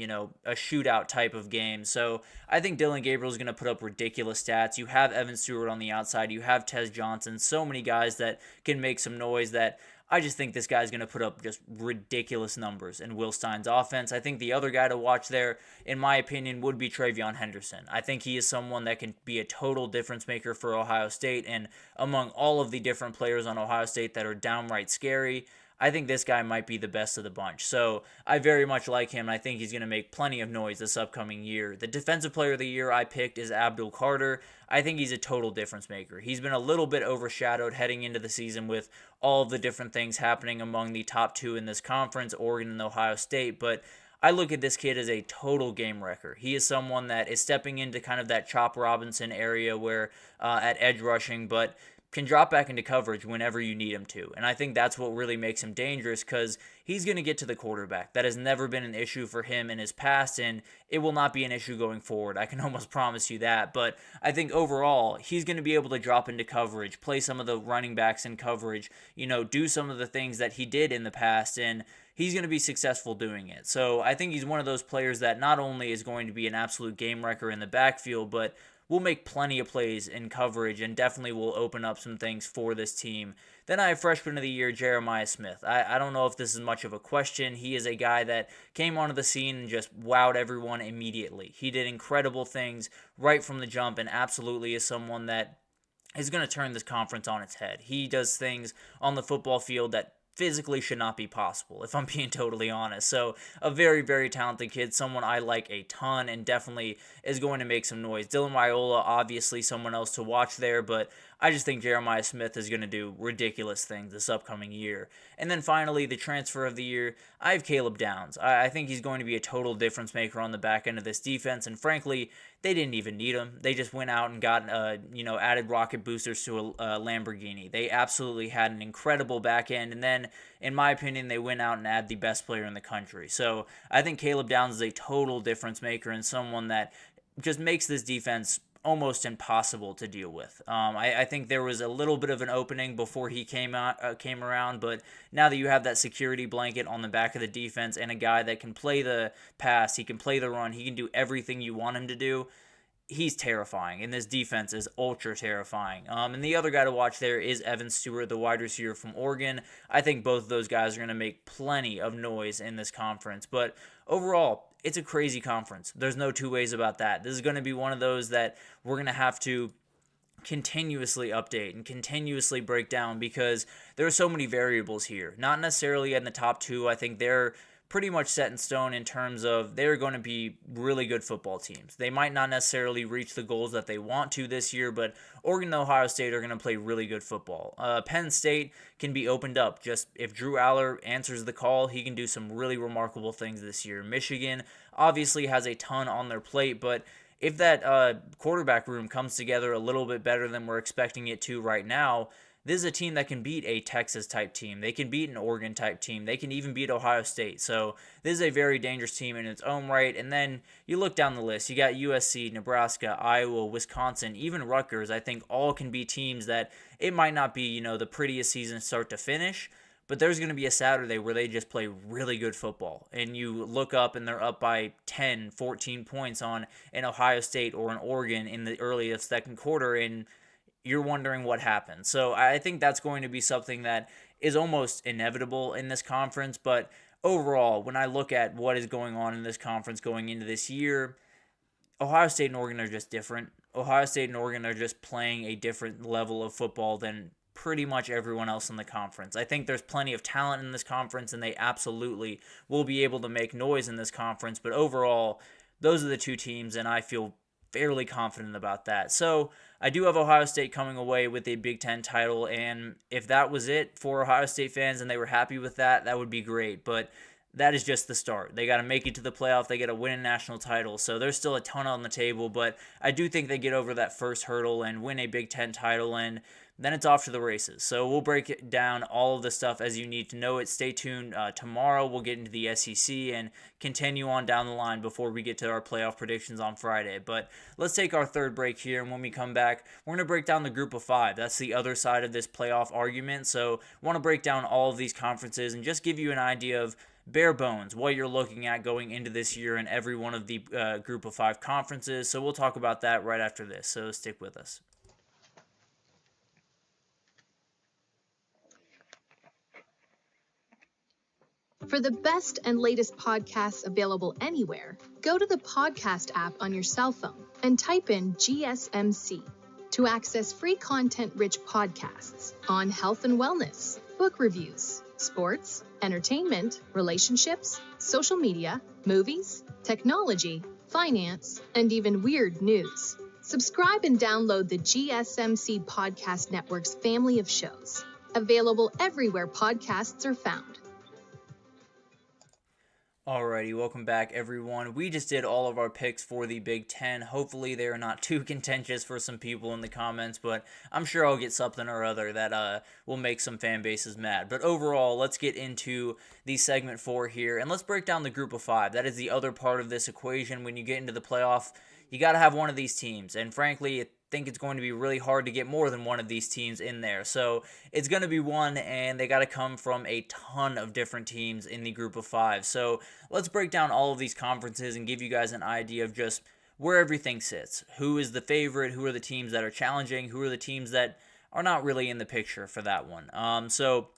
a shootout type of game. So I think Dillon Gabriel is going to put up ridiculous stats. You have Evan Stewart on the outside. You have Tez Johnson. So many guys that can make some noise that I just think this guy's going to put up just ridiculous numbers in Will Stein's offense. I think the other guy to watch there, in my opinion, would be TreVeyon Henderson. I think he is someone that can be a total difference maker for Ohio State, and among all of the different players on Ohio State that are downright scary, I think this guy might be the best of the bunch. So I very much like him, and I think he's going to make plenty of noise this upcoming year. The Defensive Player of the Year I picked is Abdul Carter. I think he's a total difference maker. He's been a little bit overshadowed heading into the season with all of the different things happening among the top two in this conference, Oregon and Ohio State, but I look at this kid as a total game wrecker. He is someone that is stepping into kind of that Chop Robinson area where at edge rushing, but can drop back into coverage whenever you need him to. And I think that's what really makes him dangerous, because he's going to get to the quarterback. That has never been an issue for him in his past, and it will not be an issue going forward. I can almost promise you that. But I think overall, he's going to be able to drop into coverage, play some of the running backs in coverage, do some of the things that he did in the past, and he's going to be successful doing it. So I think he's one of those players that not only is going to be an absolute game wrecker in the backfield, but will make plenty of plays in coverage and definitely will open up some things for this team. Then I have Freshman of the Year, Jeremiah Smith. I don't know if this is much of a question. He is a guy that came onto the scene and just wowed everyone immediately. He did incredible things right from the jump, and absolutely is someone that is going to turn this conference on its head. He does things on the football field that physically should not be possible, if I'm being totally honest. So a very, very talented kid, someone I like a ton, and definitely is going to make some noise. Dylan Raiola, obviously someone else to watch there, but I just think Jeremiah Smith is going to do ridiculous things this upcoming year. And then finally, the transfer of the year, I have Caleb Downs. I think he's going to be a total difference maker on the back end of this defense, and frankly, they didn't even need him. They just went out and got, added rocket boosters to a Lamborghini. They absolutely had an incredible back end, and then, in my opinion, they went out and added the best player in the country. So I think Caleb Downs is a total difference maker and someone that just makes this defense almost impossible to deal with. I think there was a little bit of an opening before he came around, but now that you have that security blanket on the back of the defense and a guy that can play the pass, he can play the run, he can do everything you want him to do, he's terrifying, and this defense is ultra terrifying. And the other guy to watch there is Evan Stewart, the wide receiver from Oregon. I think both of those guys are going to make plenty of noise in this conference. But overall, it's a crazy conference. There's no two ways about that. This is going to be one of those that we're going to have to continuously update and continuously break down because there are so many variables here. Not necessarily in the top two. I think they're pretty much set in stone in terms of they're going to be really good football teams. They might not necessarily reach the goals that they want to this year, but Oregon and Ohio State are going to play really good football. Penn State can be opened up. Just if Drew Aller answers the call, he can do some really remarkable things this year. Michigan obviously has a ton on their plate, but if that quarterback room comes together a little bit better than we're expecting it to right now, this is a team that can beat a Texas-type team. They can beat an Oregon-type team. They can even beat Ohio State. So this is a very dangerous team in its own right. And then you look down the list. You got USC, Nebraska, Iowa, Wisconsin, even Rutgers. I think all can be teams that it might not be, the prettiest season start to finish, but there's going to be a Saturday where they just play really good football. And you look up and they're up by 10, 14 points on an Ohio State or an Oregon in the earliest second quarter, and you're wondering what happened. So I think that's going to be something that is almost inevitable in this conference. But overall, when I look at what is going on in this conference going into this year, Ohio State and Oregon are just different. Ohio State and Oregon are just playing a different level of football than pretty much everyone else in the conference. I think there's plenty of talent in this conference, and they absolutely will be able to make noise in this conference. But overall, those are the two teams, and I feel fairly confident about that. So I do have Ohio State coming away with a Big Ten title, and if that was it for Ohio State fans and they were happy with that, that would be great. But that is just the start. They got to make it to the playoff. They got to win a national title. So there's still a ton on the table, but I do think they get over that first hurdle and win a Big Ten title, and then it's off to the races. So we'll break it down all of the stuff as you need to know it. Stay tuned. Tomorrow we'll get into the SEC and continue on down the line before we get to our playoff predictions on Friday. But let's take our third break here, and when we come back, we're going to break down the group of five. That's the other side of this playoff argument. So I want to break down all of these conferences and just give you an idea of bare bones what you're looking at going into this year in every one of the group of five conferences. So we'll talk about that right after this. So stick with us. For the best and latest podcasts available anywhere, go to the podcast app on your cell phone and type in GSMC to access free content-rich podcasts on health and wellness, book reviews, sports, entertainment, relationships, social media, movies, technology, finance, and even weird news. Subscribe and download the GSMC Podcast Network's family of shows, available everywhere podcasts are found. Alrighty, welcome back everyone. We just did all of our picks for the Big Ten. Hopefully they are not too contentious for some people in the comments, but I'm sure I'll get something or other that will make some fan bases mad. But overall, let's get into the segment 4 here, and let's break down the group of five. That is the other part of this equation. When you get into the playoff, you got to have one of these teams, and frankly, I think it's going to be really hard to get more than one of these teams in there. So it's going to be one, and they got to come from a ton of different teams in the group of five. So let's break down all of these conferences and give you guys an idea of just where everything sits. Who is the favorite? Who are the teams that are challenging? Who are the teams that are not really in the picture for that one? So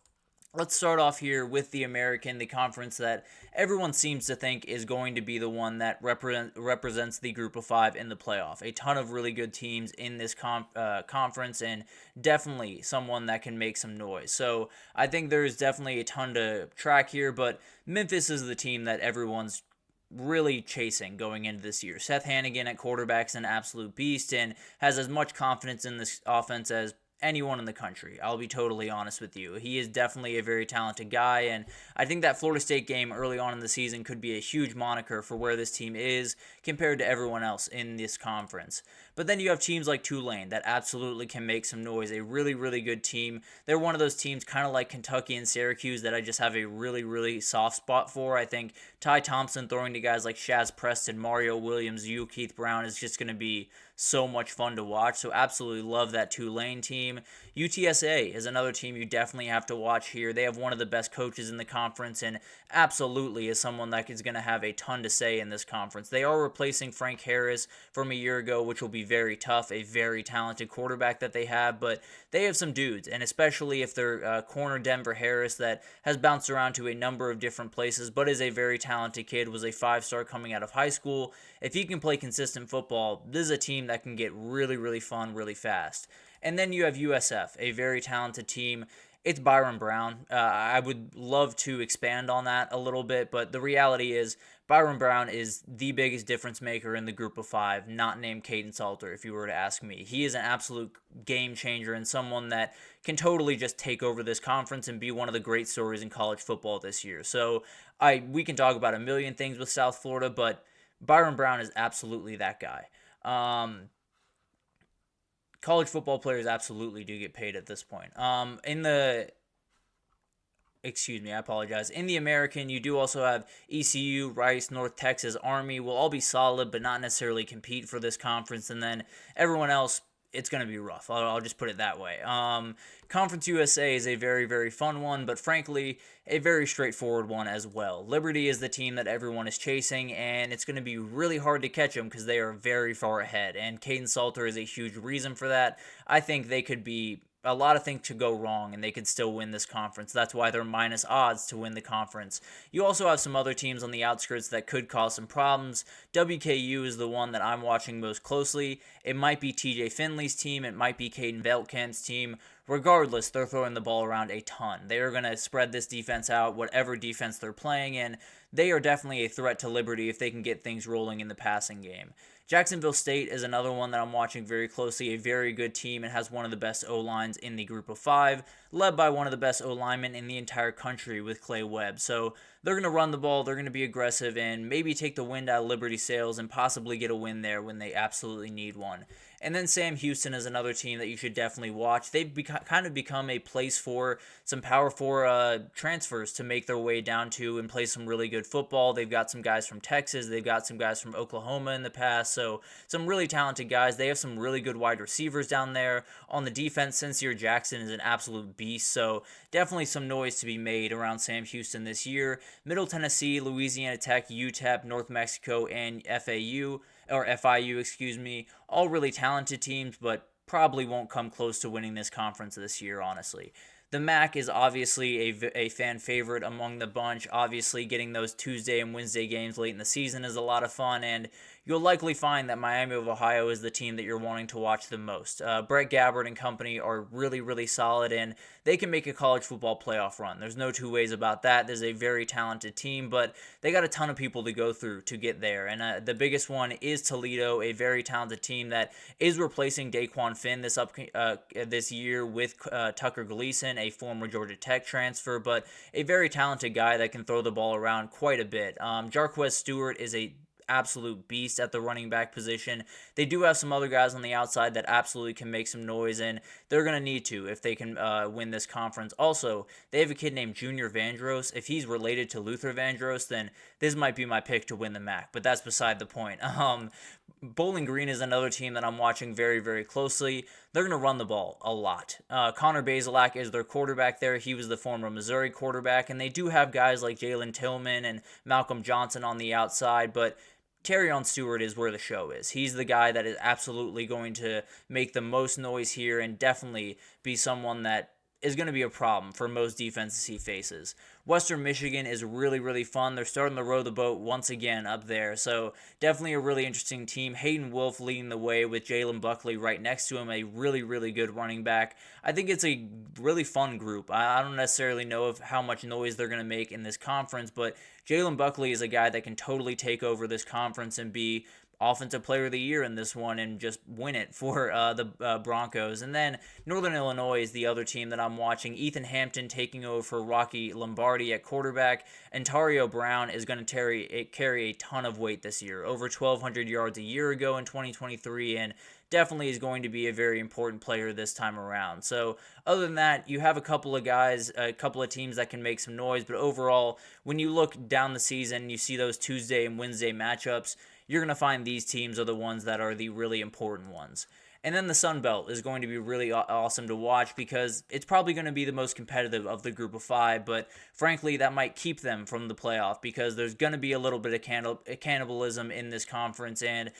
let's start off here with the American, the conference that everyone seems to think is going to be the one that represents the group of five in the playoff. A ton of really good teams in this conference, and definitely someone that can make some noise. So I think there's definitely a ton to track here, but Memphis is the team that everyone's really chasing going into this year. Seth Hannigan at quarterback's an absolute beast and has as much confidence in this offense as anyone in the country. I'll be totally honest with you. He is definitely a very talented guy, and I think that Florida State game early on in the season could be a huge moniker for where this team is compared to everyone else in this conference. But then you have teams like Tulane that absolutely can make some noise. A really, really good team. They're one of those teams kind of like Kentucky and Syracuse that I just have a really, really soft spot for. I think Ty Thompson throwing to guys like Shaz Preston, Mario Williams, Keith Brown is just going to be so much fun to watch. So absolutely love that Tulane team. UTSA is another team you definitely have to watch here. They have one of the best coaches in the conference and absolutely is someone that is going to have a ton to say in this conference. They are replacing Frank Harris from a year ago, which will be very tough, a very talented quarterback that they have, but they have some dudes, and especially if they're corner Denver Harris that has bounced around to a number of different places, but is a very talented kid, was a 5-star coming out of high school. If he can play consistent football, this is a team that can get really, really fun really fast. And then you have USF, a very talented team. It's Byron Brown. I would love to expand on that a little bit, but the reality is Byron Brown is the biggest difference maker in the group of 5, not named Caden Salter, if you were to ask me. He is an absolute game changer and someone that can totally just take over this conference and be one of the great stories in college football this year. So we can talk about a million things with South Florida, but Byron Brown is absolutely that guy. College football players absolutely do get paid at this point. In the American, you do also have ECU, Rice, North Texas, Army will all be solid, but not necessarily compete for this conference. And then everyone else, it's going to be rough. I'll just put it that way. Conference USA is a very, very fun one, but frankly, a very straightforward one as well. Liberty is the team that everyone is chasing, and it's going to be really hard to catch them because they are very far ahead, and Caden Salter is a huge reason for that. I think they could be a lot of things could go wrong and they could still win this conference. That's why they're minus odds to win the conference. You also have some other teams on the outskirts that could cause some problems. WKU is the one that I'm watching most closely. It might be TJ Finley's team. It might be Caden Veltkamp's team. Regardless, they're throwing the ball around a ton. They are going to spread this defense out, whatever defense they're playing in. They are definitely a threat to Liberty if they can get things rolling in the passing game. Jacksonville State is another one that I'm watching very closely, a very good team and has one of the best O-lines in the group of 5, led by one of the best O-linemen in the entire country with Clay Webb. So they're going to run the ball, they're going to be aggressive, and maybe take the wind out of Liberty sails and possibly get a win there when they absolutely need one. And then Sam Houston is another team that you should definitely watch. They've kind of become a place for some Power 4 transfers to make their way down to and play some really good football. They've got some guys from Texas. They've got some guys from Oklahoma in the past. So some really talented guys. They have some really good wide receivers down there. On the defense, Sincere Jackson is an absolute beast. So definitely some noise to be made around Sam Houston this year. Middle Tennessee, Louisiana Tech, UTEP, North Mexico, and FIU, all really talented teams, but probably won't come close to winning this conference this year, honestly. The MAC is obviously a fan favorite among the bunch. Obviously, getting those Tuesday and Wednesday games late in the season is a lot of fun, and you'll likely find that Miami of Ohio is the team that you're wanting to watch the most. Brett Gabbert and company are really, really solid, and they can make a college football playoff run. There's no two ways about that. There's a very talented team, but they got a ton of people to go through to get there. And the biggest one is Toledo, a very talented team that is replacing Daquan Finn this year with Tucker Gleason, a former Georgia Tech transfer, but a very talented guy that can throw the ball around quite a bit. Jarquez Stewart is a absolute beast at the running back position. They do have some other guys on the outside that absolutely can make some noise, and they're going to need to if they can win this conference. Also, they have a kid named Junior Vandross. If he's related to Luther Vandross, then this might be my pick to win the MAC, but that's beside the point. Bowling Green is another team that I'm watching very, very closely. They're going to run the ball a lot. Connor Bazelak is their quarterback there. He was the former Missouri quarterback, and they do have guys like Jalen Tillman and Malcolm Johnson on the outside, but Terrion Stewart is where the show is. He's the guy that is absolutely going to make the most noise here and definitely be someone that is going to be a problem for most defenses he faces. Western Michigan is really, really fun. They're starting to row the boat once again up there, so definitely a really interesting team. Hayden Wolf leading the way with Jalen Buckley right next to him, a really, really good running back. I think it's a really fun group. I don't necessarily know of how much noise they're going to make in this conference, but Jalen Buckley is a guy that can totally take over this conference and be Offensive Player of the Year in this one and just win it for the Broncos. And then Northern Illinois is the other team that I'm watching. Ethan Hampton taking over for Rocky Lombardi at quarterback. And Tario Brown is going to carry a ton of weight this year, over 1,200 yards a year ago in 2023, and definitely is going to be a very important player this time around. So other than that, you have a couple of guys, a couple of teams that can make some noise, but overall, when you look down the season, you see those Tuesday and Wednesday matchups, you're going to find these teams are the ones that are the really important ones. And then the Sun Belt is going to be really awesome to watch because it's probably going to be the most competitive of the group of 5, but frankly, that might keep them from the playoff because there's going to be a little bit of cannibalism in this conference. And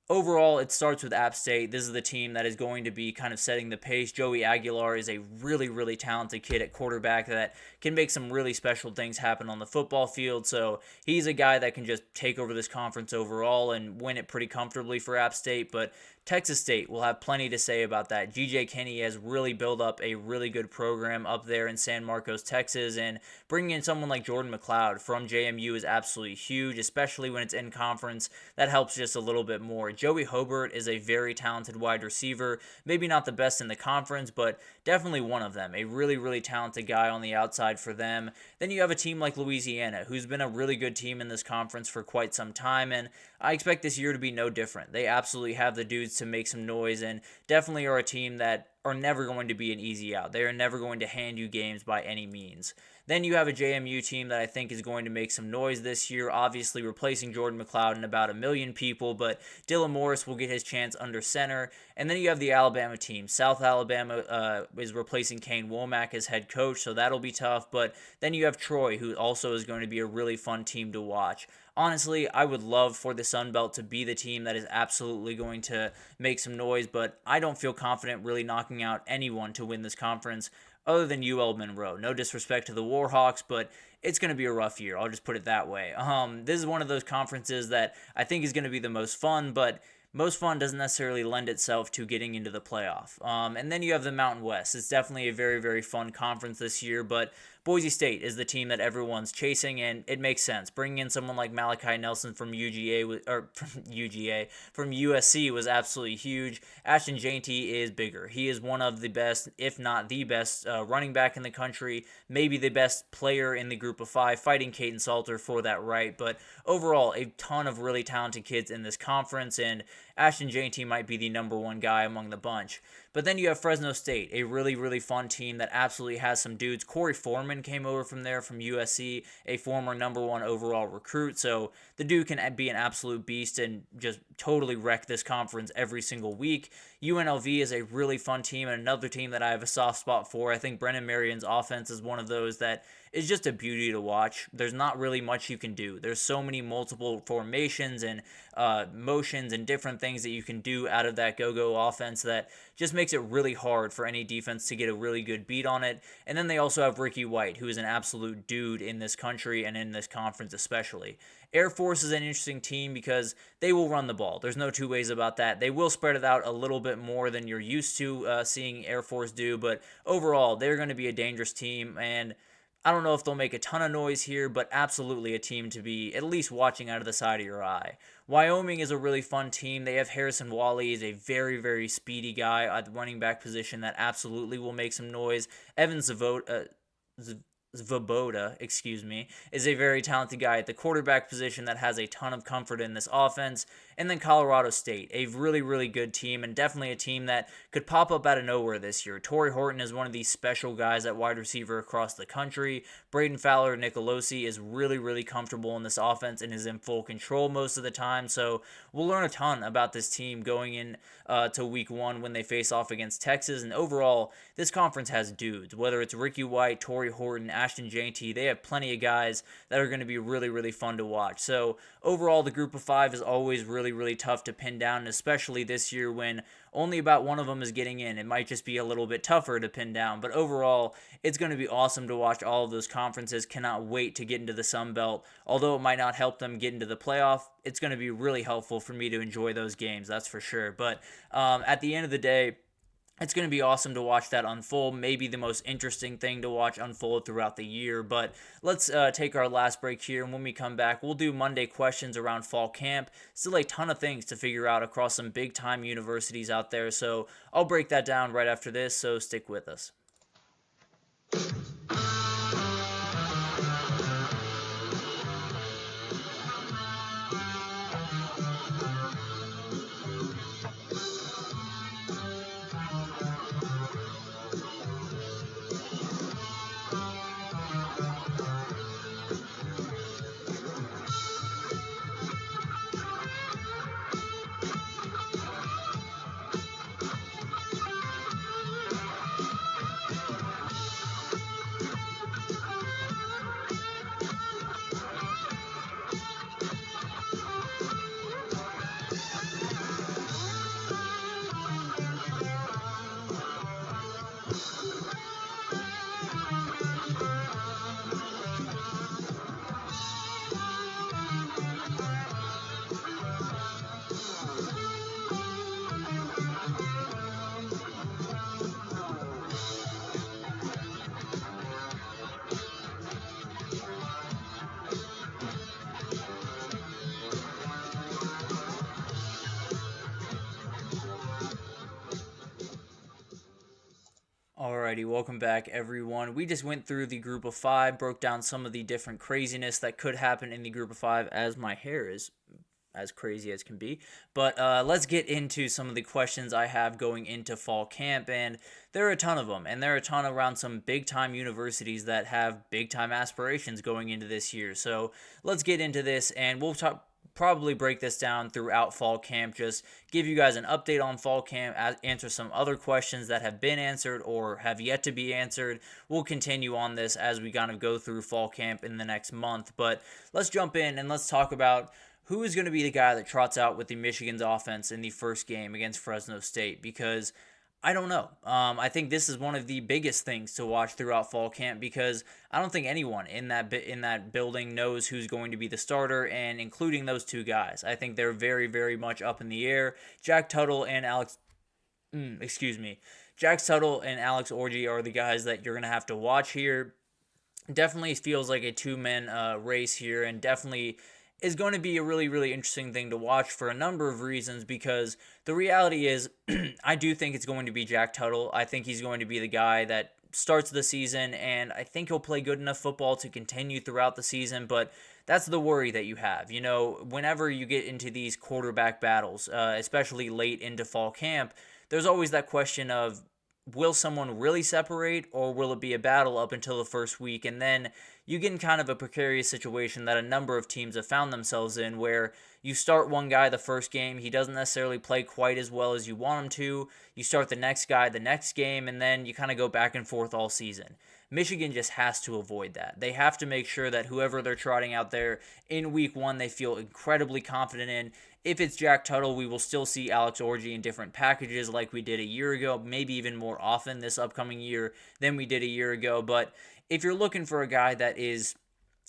overall, it starts with App State. This is the team that is going to be kind of setting the pace. Joey Aguilar is a really, really talented kid at quarterback that can make some really special things happen on the football field. So he's a guy that can just take over this conference overall and win it pretty comfortably for App State. But Texas State will have plenty to say about that. GJ Kinney has really built up a really good program up there in San Marcos, Texas, and bringing in someone like Jordan McLeod from JMU is absolutely huge, especially when it's in conference. That helps just a little bit more. Joey Hobart is a very talented wide receiver, maybe not the best in the conference, but definitely one of them, a really, really talented guy on the outside for them. Then you have a team like Louisiana, who's been a really good team in this conference for quite some time, and I expect this year to be no different. They absolutely have the dudes to make some noise and definitely are a team that are never going to be an easy out. They are never going to hand you games by any means. Then you have a JMU team that I think is going to make some noise this year, obviously replacing Jordan McLeod and about 1 million people, but Dylan Morris will get his chance under center. And then you have the Alabama team. South Alabama is replacing Kane Womack as head coach, so that'll be tough. But then you have Troy, who also is going to be a really fun team to watch. Honestly, I would love for the Sun Belt to be the team that is absolutely going to make some noise, but I don't feel confident really knocking out anyone to win this conference other than UL Monroe. No disrespect to the Warhawks, but it's going to be a rough year. I'll just put it that way. This is one of those conferences that I think is going to be the most fun, but most fun doesn't necessarily lend itself to getting into the playoff. And then you have the Mountain West. It's definitely a very, very fun conference this year, but Boise State is the team that everyone's chasing, and it makes sense. Bringing in someone like Malachi Nelson from from USC was absolutely huge. Ashton Jeanty is bigger. He is one of the best, if not the best, running back in the country, maybe the best player in the group of 5, fighting Caden Salter for that right. But overall, a ton of really talented kids in this conference, and Ashton Jeanty might be the number 1 guy among the bunch. But then you have Fresno State, a really, really fun team that absolutely has some dudes. Corey Foreman came over from there from USC, a former number 1 overall recruit. So the dude can be an absolute beast and just totally wreck this conference every single week. UNLV is a really fun team and another team that I have a soft spot for. I think Brennan Marion's offense is one of those that is just a beauty to watch. There's not really much you can do. There's so many multiple formations and motions and different things that you can do out of that go-go offense that just makes it really hard for any defense to get a really good beat on it. And then they also have Ricky White, who is an absolute dude in this country and in this conference especially. Air Force is an interesting team because they will run the ball. There's no two ways about that. They will spread it out a little bit more than you're used to seeing Air Force do, but overall, they're going to be a dangerous team, and I don't know if they'll make a ton of noise here, but absolutely a team to be at least watching out of the side of your eye. Wyoming is a really fun team. They have Harrison Wally, is a very, very speedy guy at the running back position that absolutely will make some noise. Evan Svoboda, is a very talented guy at the quarterback position that has a ton of comfort in this offense. And then Colorado State, a really, really good team and definitely a team that could pop up out of nowhere this year. Torrey Horton is one of these special guys at wide receiver across the country. Braden Fowler Nicolosi is really, really comfortable in this offense and is in full control most of the time. So we'll learn a ton about this team going in to week 1 when they face off against Texas. And overall, this conference has dudes. Whether it's Ricky White, Torrey Horton, Ashton Jeanty, they have plenty of guys that are going to be really, really fun to watch. So overall, the group of 5 is always really, really tough to pin down, and especially this year when only about one of them is getting in. It might just be a little bit tougher to pin down, but overall, it's going to be awesome to watch all of those conferences. Cannot wait to get into the Sun Belt. Although it might not help them get into the playoff, it's going to be really helpful for me to enjoy those games, that's for sure. But at the end of the day, It's going to be awesome to watch that unfold, maybe the most interesting thing to watch unfold throughout the year. But let's take our last break here, and when we come back, we'll do Monday questions around fall camp. Still a ton of things to figure out across some big-time universities out there, so I'll break that down right after this, so stick with us. Alrighty, welcome back everyone. We just went through the group of 5, broke down some of the different craziness that could happen in the group of 5 as my hair is as crazy as can be. But let's get into some of the questions I have going into fall camp, and there are a ton of them, and there are a ton around some big-time universities that have big-time aspirations going into this year. So let's get into this, and we'll probably break this down throughout fall camp, just give you guys an update on fall camp, answer some other questions that have been answered or have yet to be answered. We'll continue on this as we kind of go through fall camp in the next month, but let's jump in and let's talk about who is going to be the guy that trots out with the Michigan's offense in the first game against Fresno State, because I don't know. I think this is one of the biggest things to watch throughout fall camp, because I don't think anyone in that building knows who's going to be the starter, and including those two guys. I think they're very, very much up in the air. Jack Tuttle and Alex Orji are the guys that you're going to have to watch here. Definitely feels like a two-man race here, and definitely is going to be a really, really interesting thing to watch for a number of reasons, because the reality is I do think it's going to be Jack Tuttle. I think he's going to be the guy that starts the season, and I think he'll play good enough football to continue throughout the season, but that's the worry that you have. You know, whenever you get into these quarterback battles, especially late into fall camp, there's always that question of, will someone really separate, or will it be a battle up until the first week? And then you get in kind of a precarious situation that a number of teams have found themselves in, where you start one guy the first game, he doesn't necessarily play quite as well as you want him to. You start the next guy the next game, and then you kind of go back and forth all season. Michigan just has to avoid that. They have to make sure that whoever they're trotting out there in week 1, they feel incredibly confident in. If it's Jack Tuttle, we will still see Alex Orji in different packages like we did a year ago, maybe even more often this upcoming year than we did a year ago. But if you're looking for a guy that is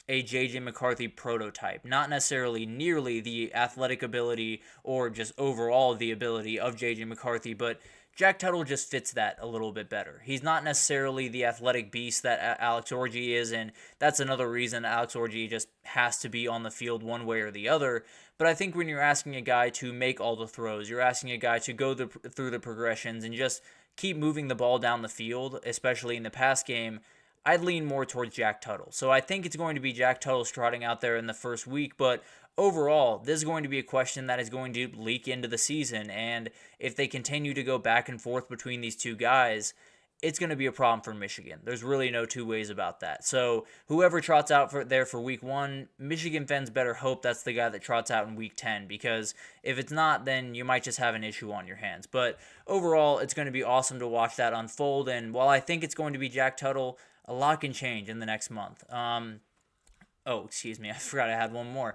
a J.J. McCarthy prototype, not necessarily nearly the athletic ability or just overall the ability of J.J. McCarthy, but Jack Tuttle just fits that a little bit better. He's not necessarily the athletic beast that Alex Orji is, and that's another reason Alex Orji just has to be on the field one way or the other. But I think when you're asking a guy to make all the throws, you're asking a guy to go through the progressions and just keep moving the ball down the field, especially in the pass game, I'd lean more towards Jack Tuttle. So I think it's going to be Jack Tuttle trotting out there in the first week, but overall, this is going to be a question that is going to leak into the season, and if they continue to go back and forth between these two guys, it's going to be a problem for Michigan. There's really no two ways about that. So whoever trots out for week 1, Michigan fans better hope that's the guy that trots out in week 10, because if it's not, then you might just have an issue on your hands. But overall, it's going to be awesome to watch that unfold, and while I think it's going to be Jack Tuttle, a lot can change in the next month. Excuse me, I forgot I had one more.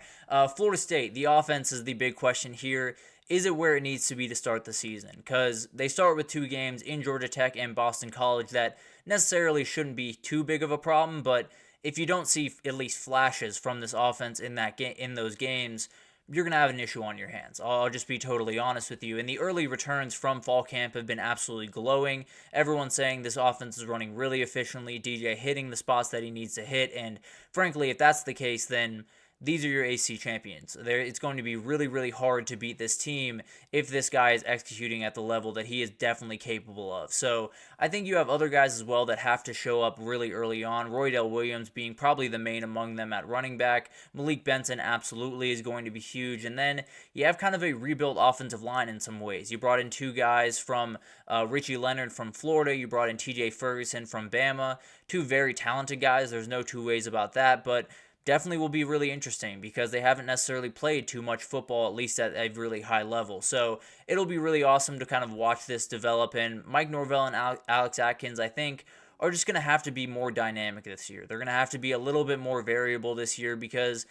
Florida State, the offense is the big question here. Is it where it needs to be to start the season? Because they start with 2 games in Georgia Tech and Boston College that necessarily shouldn't be too big of a problem, but if you don't see at least flashes from this offense in those games, you're going to have an issue on your hands. I'll just be totally honest with you. And the early returns from fall camp have been absolutely glowing. Everyone's saying this offense is running really efficiently, DJ hitting the spots that he needs to hit. And frankly, if that's the case, then these are your AC champions. It's going to be really, really hard to beat this team if this guy is executing at the level that he is definitely capable of. So I think you have other guys as well that have to show up really early on. Roydell Williams being probably the main among them at running back. Malik Benson absolutely is going to be huge. And then you have kind of a rebuilt offensive line in some ways. You brought in two guys from Richie Leonard from Florida. You brought in TJ Ferguson from Bama. Two very talented guys. There's no two ways about that. But definitely will be really interesting because they haven't necessarily played too much football, at least at a really high level. So it'll be really awesome to kind of watch this develop. And Mike Norvell and Alex Atkins, I think, are just going to have to be more dynamic this year. They're going to have to be a little bit more variable this year because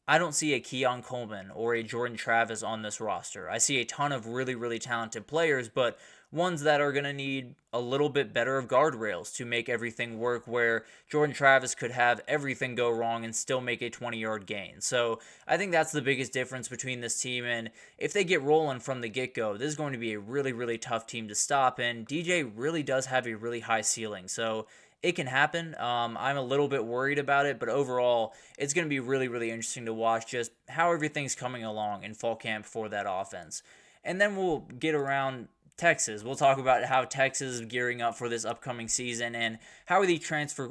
I don't see a Keon Coleman or a Jordan Travis on this roster. I see a ton of really, really talented players, but ones that are going to need a little bit better of guardrails to make everything work, where Jordan Travis could have everything go wrong and still make a 20-yard gain. So I think that's the biggest difference between this team, and if they get rolling from the get-go, this is going to be a really, really tough team to stop, and DJ really does have a really high ceiling. So it can happen. I'm a little bit worried about it, but overall, it's going to be really, really interesting to watch just how everything's coming along in fall camp for that offense. And then we'll get around Texas. We'll talk about how Texas is gearing up for this upcoming season and how are the transfer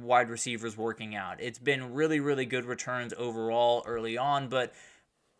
wide receivers working out. It's been really, really good returns overall early on, but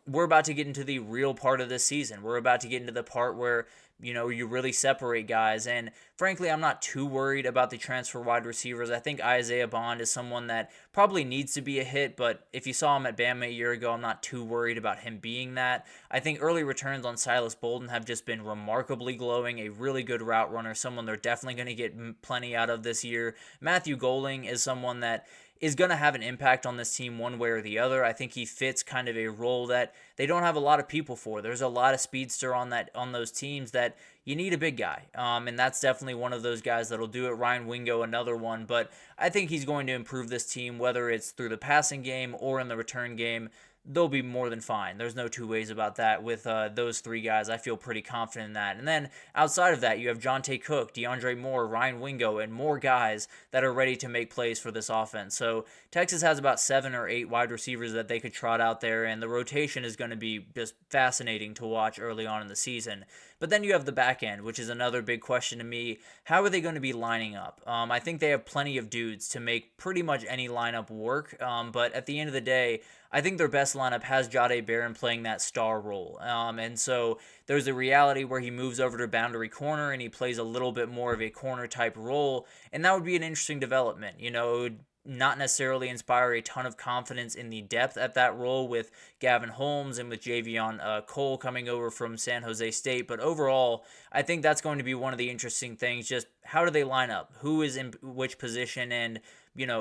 we're about to get into the real part of this season. We're about to get into the part where, you really separate guys. And frankly, I'm not too worried about the transfer wide receivers. I think Isaiah Bond is someone that probably needs to be a hit, but if you saw him at Bama a year ago, I'm not too worried about him being that. I think early returns on Silas Bolden have just been remarkably glowing, a really good route runner, someone they're definitely going to get plenty out of this year. Matthew Goling is someone that is going to have an impact on this team one way or the other. I think he fits kind of a role that they don't have a lot of people for. There's a lot of speedster on those teams that you need a big guy. And that's definitely one of those guys that'll do it. Ryan Wingo, another one. But I think he's going to improve this team, whether it's through the passing game or in the return game. They'll be more than fine. There's no two ways about that with those three guys. I feel pretty confident in that. And then outside of that, you have Jonte Cook, DeAndre Moore, Ryan Wingo, and more guys that are ready to make plays for this offense. So Texas has about 7 or 8 wide receivers that they could trot out there, and the rotation is going to be just fascinating to watch early on in the season. But then you have the back end, which is another big question to me. How are they going to be lining up? I think they have plenty of dudes to make pretty much any lineup work. But at the end of the day, I think their best lineup has Jahdae Barron playing that star role. And so there's a reality where he moves over to boundary corner and he plays a little bit more of a corner type role. And that would be an interesting development. It would not necessarily inspire a ton of confidence in the depth at that role with Gavin Holmes and with Javion Cole coming over from San Jose State. But overall, I think that's going to be one of the interesting things. Just how do they line up? Who is in which position, and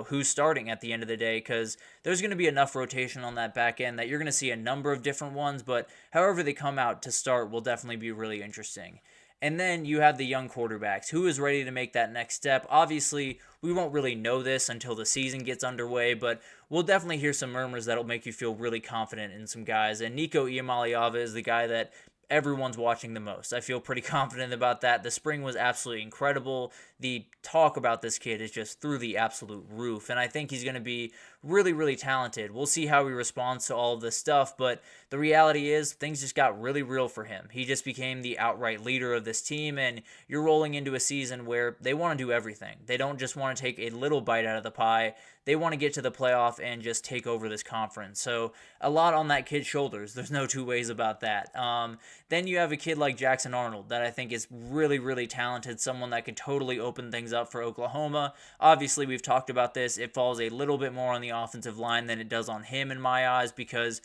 who's starting at the end of the day, because there's going to be enough rotation on that back end that you're going to see a number of different ones, but however they come out to start will definitely be really interesting. And then you have the young quarterbacks. Who is ready to make that next step? Obviously, we won't really know this until the season gets underway, but we'll definitely hear some murmurs that'll make you feel really confident in some guys. And Nico Iamaleava is the guy that everyone's watching the most. I feel pretty confident about that. The spring was absolutely incredible. The talk about this kid is just through the absolute roof, and I think he's going to be really, really talented. We'll see how he responds to all of this stuff, but the reality is things just got really real for him. He just became the outright leader of this team, and you're rolling into a season where they want to do everything. They don't just want to take a little bite out of the pie. They want to get to the playoff and just take over this conference. So a lot on that kid's shoulders. There's no two ways about that. Then you have a kid like Jackson Arnold that I think is really, really talented, someone that could totally open things up for Oklahoma. Obviously, we've talked about this. It falls a little bit more on the offensive line than it does on him in my eyes, because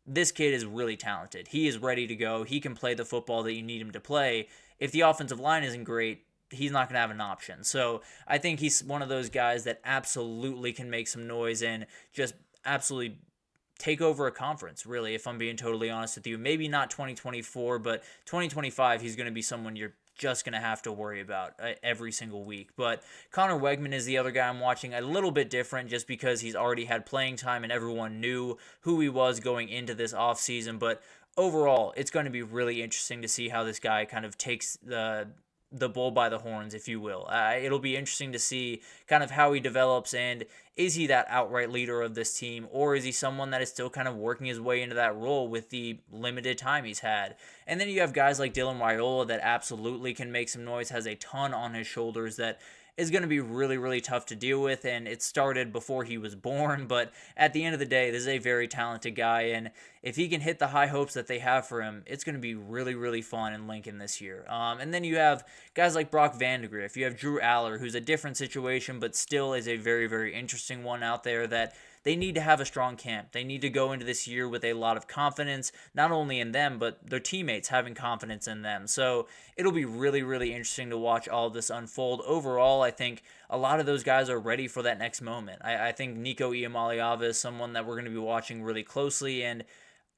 this kid is really talented. He is ready to go. He can play the football that you need him to play. If the offensive line isn't great, he's not going to have an option. So I think he's one of those guys that absolutely can make some noise and just absolutely take over a conference, really, if I'm being totally honest with you. Maybe not 2024, but 2025, he's going to be someone you're just going to have to worry about every single week. But Connor Wegman is the other guy I'm watching, a little bit different just because he's already had playing time and everyone knew who he was going into this offseason. But overall, it's going to be really interesting to see how this guy kind of takes the bull by the horns, if you will. It'll be interesting to see kind of how he develops, and is he that outright leader of this team, or is he someone that is still kind of working his way into that role with the limited time he's had? And then you have guys like Dylan Raiola that absolutely can make some noise, has a ton on his shoulders that is going to be really, really tough to deal with, and it started before he was born, but at the end of the day, this is a very talented guy, and if he can hit the high hopes that they have for him, it's going to be really, really fun in Lincoln this year. And then you have guys like Brock Vandegrift, you have Drew Aller, who's a different situation, but still is a very, very interesting one out there that they need to have a strong camp. They need to go into this year with a lot of confidence, not only in them, but their teammates having confidence in them. So it'll be really, really interesting to watch all of this unfold. Overall, I think a lot of those guys are ready for that next moment. I think Nico Iamaleava is someone that we're going to be watching really closely, and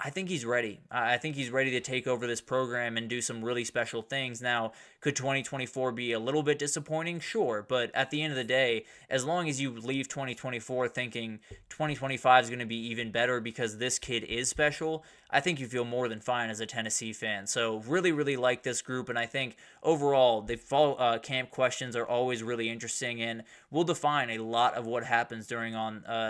I think he's ready. I think he's ready to take over this program and do some really special things. Now, could 2024 be a little bit disappointing? Sure, but at the end of the day, as long as you leave 2024 thinking 2025 is going to be even better because this kid is special, I think you feel more than fine as a Tennessee fan. So really, really like this group, and I think overall the fall camp questions are always really interesting and will define a lot of what happens during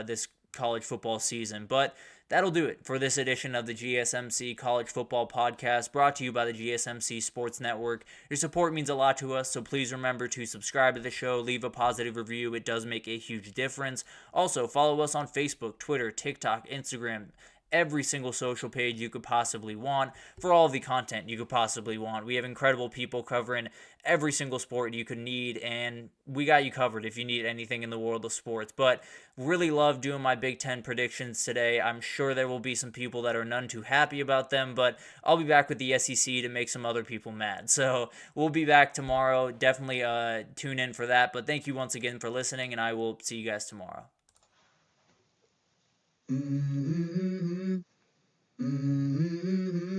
this college football season. But that'll do it for this edition of the GSMC College Football Podcast, brought to you by the GSMC Sports Network. Your support means a lot to us, so please remember to subscribe to the show, leave a positive review. It does make a huge difference. Also, follow us on Facebook, Twitter, TikTok, Instagram, every single social page you could possibly want for all of the content you could possibly want. We have incredible people covering every single sport you could need, and we got you covered if you need anything in the world of sports. But really love doing my Big Ten predictions today. I'm sure there will be some people that are none too happy about them, but I'll be back with the SEC to make some other people mad. So we'll be back tomorrow. Definitely tune in for that. But thank you once again for listening, and I will see you guys tomorrow. Mm-hmm. Mm-hmm.